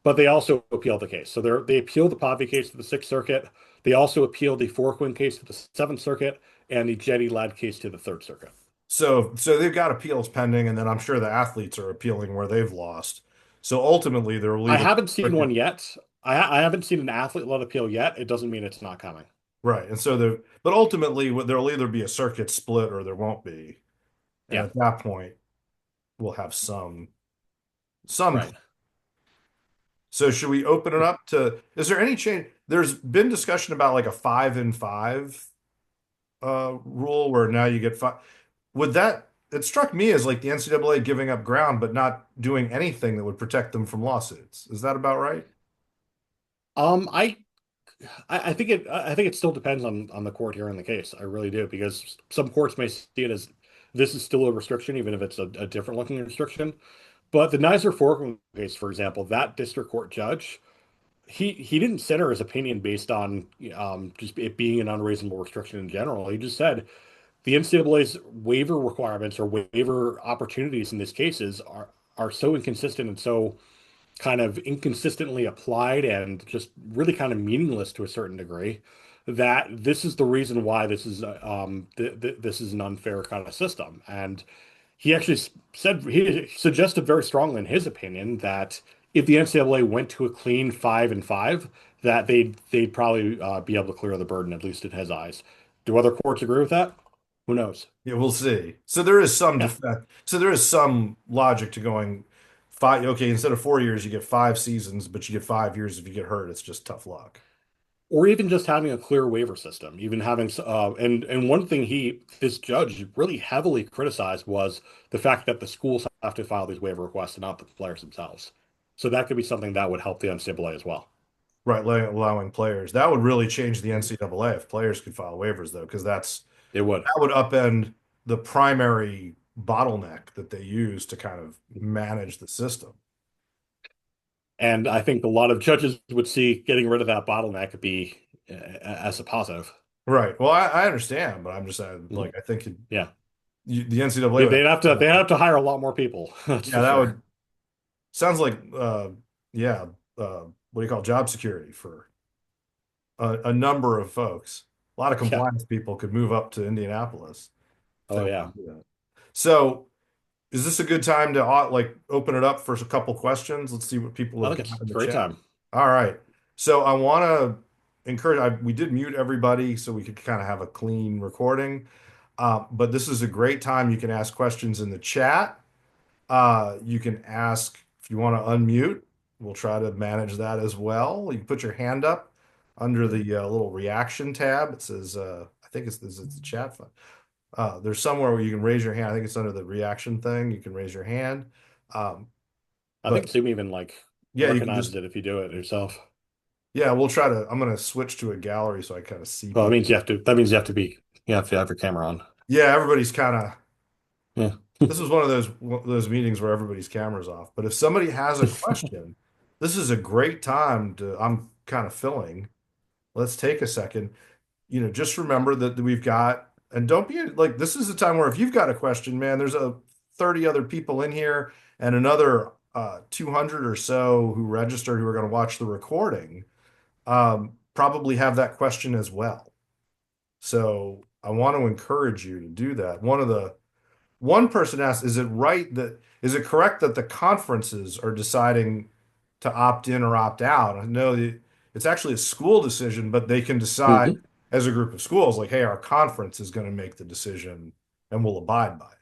but they also appealed the case. So they appealed the Pavi case to the Sixth Circuit. They also appealed the Forquin case to the Seventh Circuit and the Jetty Ladd case to the Third Circuit. So they've got appeals pending, and then I'm sure the athletes are appealing where they've lost. So ultimately, there will I either haven't seen one yet. I haven't seen an athlete let appeal yet. It doesn't mean it's not coming. right, and so but ultimately, there'll either be a circuit split or there won't be. And Yeah, at that point, we'll have some. right. So should we open it up to, is there any change? There's been discussion about like a 5-and-5 rule where now you get five. Would that, it struck me as like the NCAA giving up ground but not doing anything that would protect them from lawsuits. Is that about right? I I think it still depends on the court here in the case. I really do, because some courts may see it as this is still a restriction, even if it's a different looking restriction. But the Nizer Forkland case, for example, that district court judge, he didn't center his opinion based on just it being an unreasonable restriction in general. He just said the NCAA's waiver requirements or waiver opportunities in these cases are so inconsistent and so kind of inconsistently applied and just really kind of meaningless to a certain degree, that this is the reason why this is this is an unfair kind of system. And he actually said he suggested very strongly in his opinion that if the NCAA went to a clean 5-5, that they'd probably be able to clear the burden, at least in his eyes. Do other courts agree with that? Who knows? Yeah, we'll see. So there is some Yeah. defect. So there is some logic to going five. Okay, instead of 4 years, you get 5 seasons, but you get 5 years if you get hurt. It's just tough luck. Or even just having a clear waiver system, even having and one thing this judge really heavily criticized was the fact that the schools have to file these waiver requests and not the players themselves. So that could be something that would help the NCAA as well. Right, allowing players. That would really change the NCAA if players could file waivers, though, because It would. that would upend the primary bottleneck that they use to kind of manage the system. And I think a lot of judges would see getting rid of that bottleneck be as a positive. Right. Well, I understand, but I'm just saying, Mhm. like, I think Yeah. the NCAA would They'd have, have to hire a lot more people. That's yeah, for that sure. would sounds like, yeah, what do you call job security for a number of folks. A lot of Yeah. compliance people could move up to Indianapolis if they Oh want yeah. to do that. So, is this a good time to like open it up for a couple questions? Let's see what people I have think got it's in a the great chat. time. All right. So I want to encourage. We did mute everybody so we could kind of have a clean recording. But this is a great time. You can ask questions in the chat. You can ask if you want to unmute. We'll try to manage that as well. You can put your hand up under the little reaction tab. It says, I think it's the chat fun. There's somewhere where you can raise your hand. I think it's under the reaction thing. You can raise your hand. Um, I think but Zoom even like yeah, you can recognizes just, it if you do it yourself. yeah, we'll try to, I'm going to switch to a gallery so I kind of see Well, it people. means you have to. That means you have to have your camera on. Yeah, everybody's kind of, Yeah. this is one of those meetings where everybody's camera's off. But if somebody has a question, this is a great time to, I'm kind of filling. Let's take a second. Just remember that we've got, and don't be like, this is a time where if you've got a question, man, there's a 30 other people in here and another 200 or so who registered who are going to watch the recording, probably have that question as well. So I want to encourage you to do that. One person asked, is it correct that the conferences are deciding to opt in or opt out? I know it's actually a school decision, but they can decide Mhm. as a group of schools, like, hey, our conference is going to make the decision and we'll abide by it.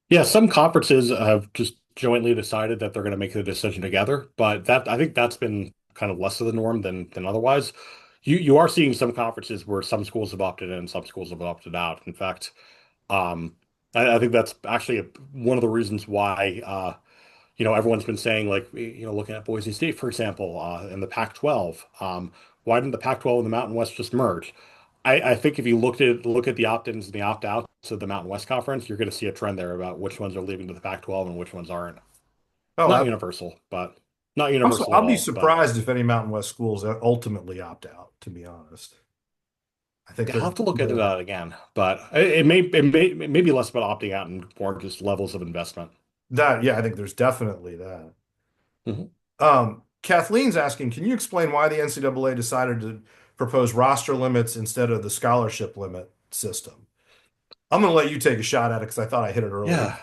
Yeah, some conferences have just jointly decided that they're going to make the decision together, but that I think that's been kind of less of the norm than otherwise. You are seeing some conferences where some schools have opted in and some schools have opted out. In fact, um, I think that's actually one of the reasons why everyone's been saying like looking at Boise State, for example, in the Pac-12. Why didn't the Pac-12 and the Mountain West just merge? I think if you look at the opt-ins and the opt-outs of the Mountain West Conference, you're going to see a trend there about which ones are leaving to the Pac-12 and which ones aren't. Oh, Not universal, but not also, universal at I'll be all. But surprised if any Mountain West schools ultimately opt out, to be honest. I think I'll they're have to look into that again. But it may be less about opting out and more just levels of investment. that, yeah, I think there's definitely that. Mhm. Kathleen's asking, can you explain why the NCAA decided to propose roster limits instead of the scholarship limit system? I'm going to let you take a shot at it because I thought I hit it earlier. Yeah.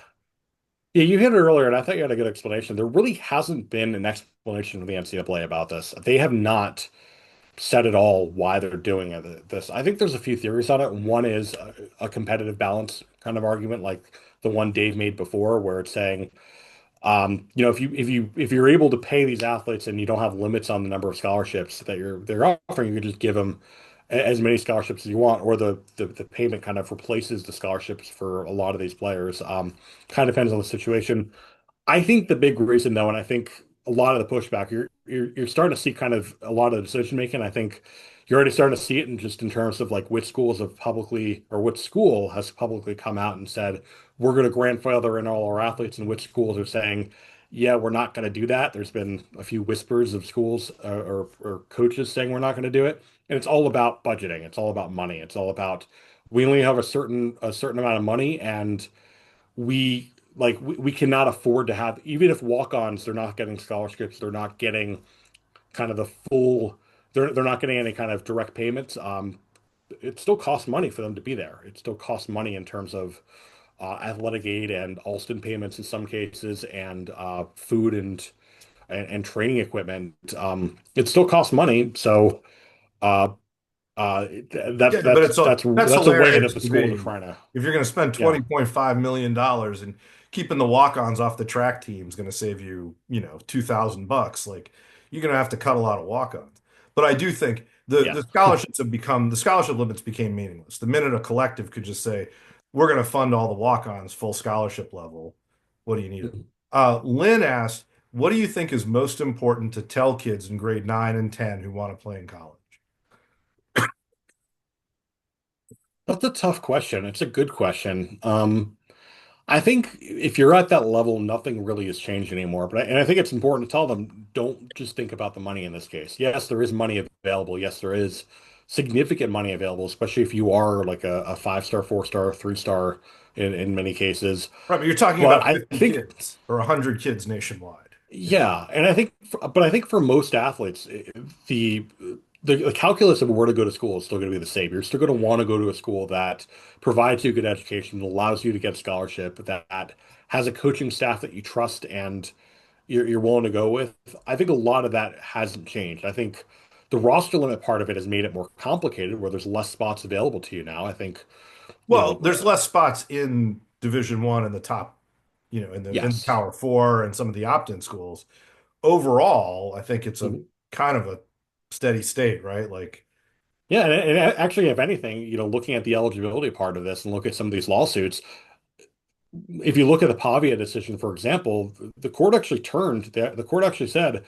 Yeah, you hit it earlier, and I thought you had a good explanation. There really hasn't been an explanation from the NCAA about this. They have not said at all why they're doing this. I think there's a few theories on it. One is a competitive balance kind of argument, like the one Dave made before, where it's saying, if you're able to pay these athletes and you don't have limits on the number of scholarships that they're offering, you could just give them as many scholarships as you want, or the payment kind of replaces the scholarships for a lot of these players. Kind of depends on the situation. I think the big reason, though, and I think a lot of the pushback. You're starting to see kind of a lot of the decision making. I think you're already starting to see it in terms of like which schools have publicly or which school has publicly come out and said we're going to grandfather in all our athletes, and which schools are saying, yeah, we're not going to do that. There's been a few whispers of schools or coaches saying we're not going to do it, and it's all about budgeting. It's all about money. It's all about we only have a certain amount of money, and we cannot afford to have, even if walk-ons, they're not getting scholarships, they're not getting kind of the full, they're not getting any kind of direct payments. It still costs money for them to be there. It still costs money in terms of athletic aid and Alston payments in some cases, and food and training equipment. It still costs money. So uh, Yeah, but that's that's a way that hilarious the to schools are me. trying to, If you're going to spend yeah, $20.5 million and keeping the walk-ons off the track team is going to save you, 2,000 bucks, like you're going to have to cut a lot of walk-ons. But I do think yeah. the scholarship limits became meaningless. The minute a collective could just say, we're going to fund all the walk-ons full scholarship level, what do you need it? Lynn asked, what do you think is most important to tell kids in grade 9 and 10 who want to play in college? That's a tough question. It's a good question. I think if you're at that level, nothing really has changed anymore. And I think it's important to tell them, don't just think about the money in this case. Yes, there is money available. Yes, there is significant money available, especially if you are like a five-star, four-star, three-star in many cases. Right, but you're talking But about I 50 think kids or 100 kids nationwide. yeah, and I think for most athletes, the the calculus of where to go to school is still going to be the same. You're still going to want to go to a school that provides you a good education, that allows you to get a scholarship, that has a coaching staff that you trust and you're willing to go with. I think a lot of that hasn't changed. I think the roster limit part of it has made it more complicated, where there's less spots available to you now. I think, Well, there's less spots in Division One in the top, in the yes. Power Four and some of the opt-in schools. Overall, I think it's a Mhm. kind of a steady state, right? Like, Yeah, and actually, if anything, looking at the eligibility part of this and look at some of these lawsuits, if you look at the Pavia decision, for example, the court actually said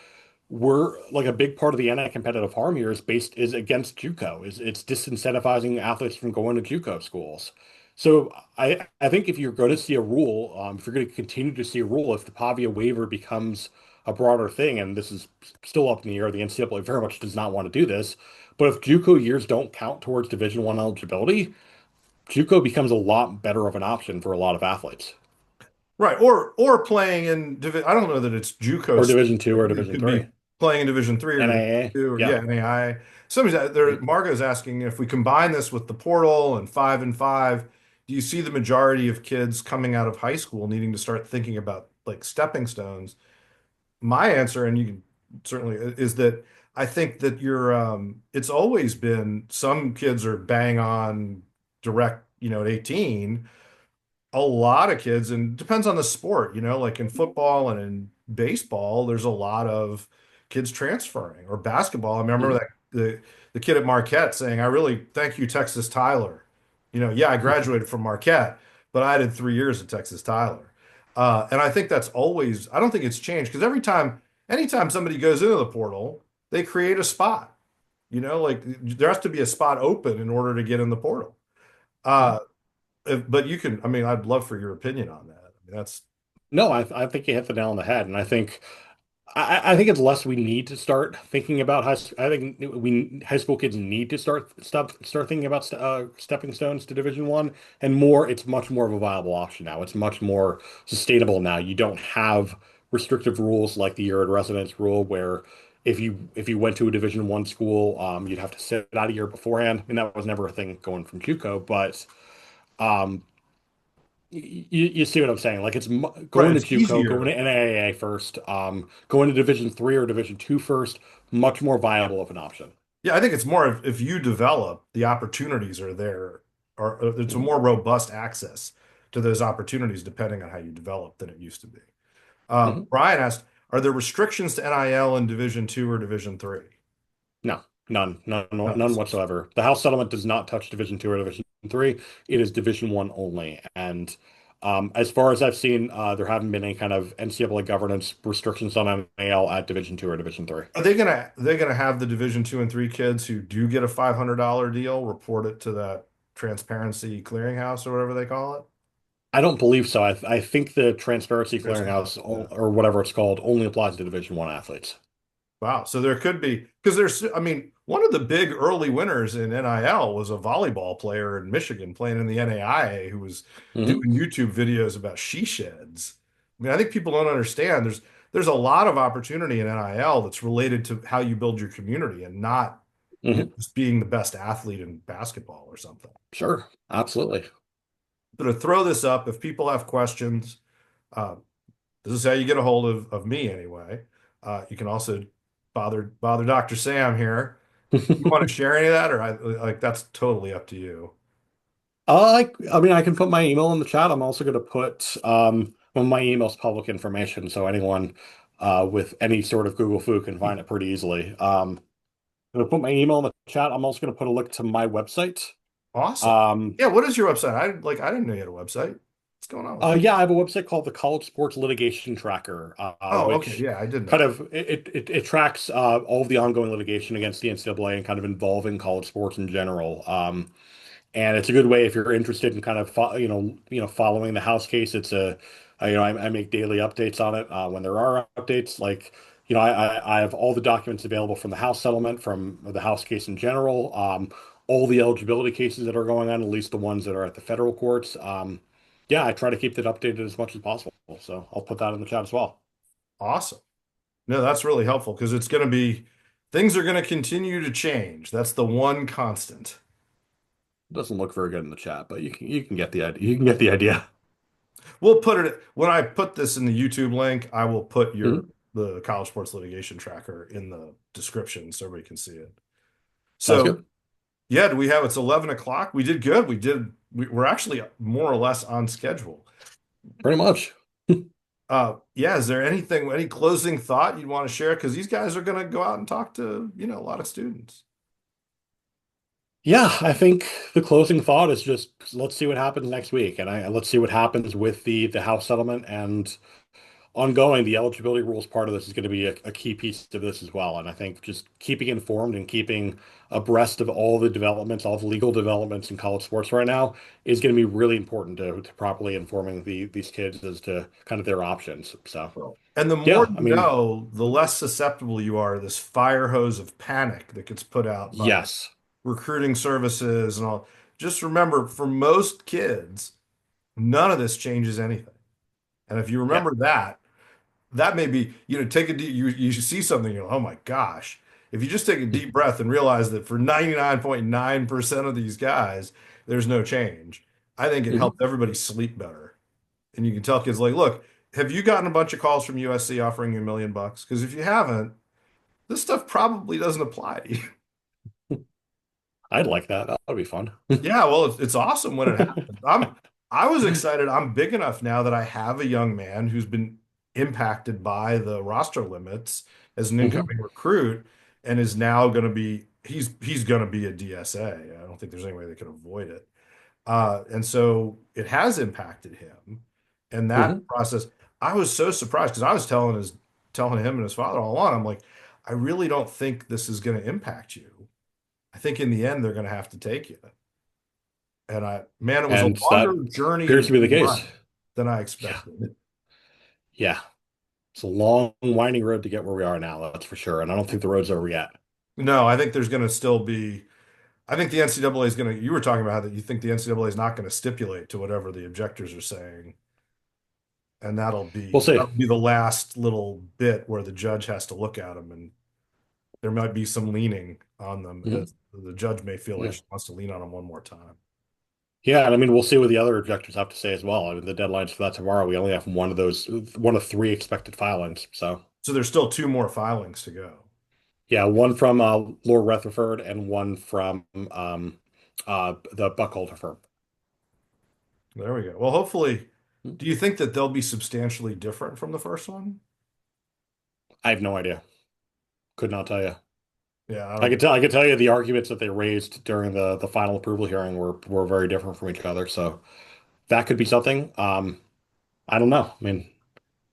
we're like a big part of the anti-competitive harm here is against JUCO. It's disincentivizing athletes from going to JUCO schools. So I think if you're going to see a rule, if you're going to continue to see a rule, if the Pavia waiver becomes a broader thing, and this is still up in the air, the NCAA very much does not want to do this. But if JUCO years don't count towards Division One eligibility, JUCO becomes a lot better of an option for a lot of athletes, right, or playing in I don't know that it's JUCO or Division Two or specific. It Division could Three, be playing in Division Three or Division NAA. Two, or Yeah. yeah, NAI. Margo's asking if we combine this with the portal and 5-and-5, do you see the majority of kids coming out of high school needing to start thinking about like stepping stones? My answer, and you can certainly, is that I think that it's always been some kids are bang on direct, at 18. A lot of kids, and it depends on the sport, like in football and in baseball, there's a lot of kids transferring or basketball. I mean, I remember Mhm. that the kid at Marquette saying, I really thank you, Texas Tyler. Yeah, I graduated from Marquette, but I did 3 years at Texas Tyler. And I think I don't think it's changed because anytime somebody goes into the portal, they create a spot. Like there has to be a spot open in order to get in the portal. Uh, but I mean, I'd love for your opinion on that. I mean, that's No, I think you hit the nail on the head, and I think it's less we need to start thinking about I think we high school kids need to start thinking about stepping stones to Division One, and more. It's much more of a viable option now. It's much more sustainable now. You don't have restrictive rules like the year in residence rule, where if you went to a Division One school, you'd have to sit out a year beforehand, and that was never a thing going from JUCO, but. Um, you see what I'm saying? Like right. going to It's JUCO, going easier. to NAIA first, going to Division Three or Division Two first, much more viable of an option. Yeah, I think it's more if you develop, the opportunities are there, or it's a Mhm. more robust access to those opportunities depending on how you develop than it used to be. Mhm. Brian asked, are there restrictions to NIL in Division Two or Division Three? No, No. none whatsoever. The House settlement does not touch Division Two or Division Three. It is Division One only, and As far as I've seen, there haven't been any kind of NCAA governance restrictions on NIL at Division two or Division three. Are they gonna have the Division two and three kids who do get a $500 deal report it to that transparency clearinghouse or whatever they call it? I don't believe so. I think the Transparency Transparency. Clearinghouse Yeah. or whatever it's called only applies to Division one athletes. Wow. So there could be, because I mean, one of the big early winners in NIL was a volleyball player in Michigan playing in the NAIA who was Hmm. doing YouTube videos about she sheds. I mean, I think people don't understand there's a lot of opportunity in NIL that's related to how you build your community and not, Hmm. just being the best athlete in basketball or something. Sure, absolutely. So to throw this up, if people have questions, uh, this is how you get a hold of me anyway. You can also bother Dr. Sam here. You want to share any of that, or like that's totally up to you. I mean, I can put my email in the chat. I'm also going to put well, my email's public information, so anyone with any sort of Google Fu can find it pretty easily. I'm going to put my email in the chat. I'm also going to put a link to my website. Awesome. Um, Yeah, what is your website? I didn't know you had a website. What's going on with that? yeah, I have a website called the College Sports Litigation Tracker, Oh, okay. which Yeah, I did know kind that. of it tracks all of the ongoing litigation against the NCAA and kind of involving college sports in general. And it's a good way if you're interested in kind of following the House case. It's I make daily updates on it when there are updates. Like I have all the documents available from the House settlement, from the House case in general, all the eligibility cases that are going on, at least the ones that are at the federal courts. Yeah, I try to keep that updated as much as possible. So I'll put that in the chat as well. Awesome. No, that's really helpful because things are going to continue to change. That's the one constant. It doesn't look very good in the chat, but you can get the idea. You can get the idea. We'll put it when I put this in the YouTube link, I will put Mhm. the college sports litigation tracker in the description so everybody can see it. Sounds So good. yeah, do we have it's 11 o'clock? We did good. We're actually more or less on schedule. Pretty much. Yeah, is there any closing thought you'd want to share? Because these guys are gonna go out and talk to, a lot of students. Yeah, I think the closing thought is just let's see what happens next week, and let's see what happens with the House settlement and ongoing. The eligibility rules part of this is going to be a key piece of this as well. And I think just keeping informed and keeping abreast of all the developments, all the legal developments in college sports right now is going to be really important to properly informing these kids as to kind of their options. So Well, and the more yeah, I you mean, know, the less susceptible you are to this fire hose of panic that gets put out by yes. recruiting services and all. Just remember, for most kids, none of this changes anything. And if you Yeah. remember that, that may be, take a deep, you see something, oh my gosh. If you just take a deep breath and realize that for 99.9% of these guys, there's no change, I think it helps Mhm. everybody sleep better. And you can tell kids like, look, have you gotten a bunch of calls from USC offering you $1 million? Because if you haven't, this stuff probably doesn't apply to you. I'd like that. That would be fun. Yeah, well, it's awesome when it happens. I was excited. I'm big enough now that I have a young man who's been impacted by the roster limits as an Hmm. incoming recruit and is now going to be he's going to be a DSA. I don't think there's any way they can avoid it. And so it has impacted him. And that Hmm. process, I was so surprised because I was telling him and his father all along, I'm like, I really don't think this is going to impact you. I think in the end they're going to have to take you. And man, it was a And that longer journey to appears to be the case. run than I Yeah. expected. Yeah. It's a long, winding road to get where we are now, that's for sure. And I don't think the road's over yet. No, I think there's going to still be. I think the NCAA is going to. You were talking about how that you think the NCAA is not going to stipulate to whatever the objectors are saying, and that'll We'll be see. that'll be the last little bit where the judge has to look at them, and there might be some leaning on them Mhm. as the judge may feel like Yeah. she wants to lean on them one more time. Yeah, and I mean, we'll see what the other objectors have to say as well. I mean, the deadline's for that tomorrow. We only have one of those, one of three expected filings. So, So there's still two more filings to go. yeah, one from Laura Rutherford and one from the Buckholder firm. There we go. Well, hopefully, Hmm. do you think that they'll be substantially different from the first one? I have no idea. Could not tell you. Yeah, I I don't could think. tell. I could tell you the arguments that they raised during the final approval hearing were very different from each other. So that could be something. I don't know. I mean,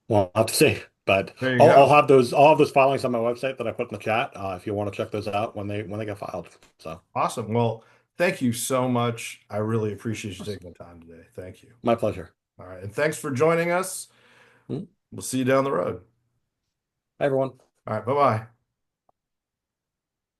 we'll have to see. But There you I'll go. have those filings on my website that I put in the chat if you want to check those out when they get filed. So, Awesome. Well, thank you so much. I really appreciate you taking the time today. Thank you. my pleasure. All right. And thanks for joining us. Mhm. We'll see you down the road. Hi, everyone. All right. Bye-bye.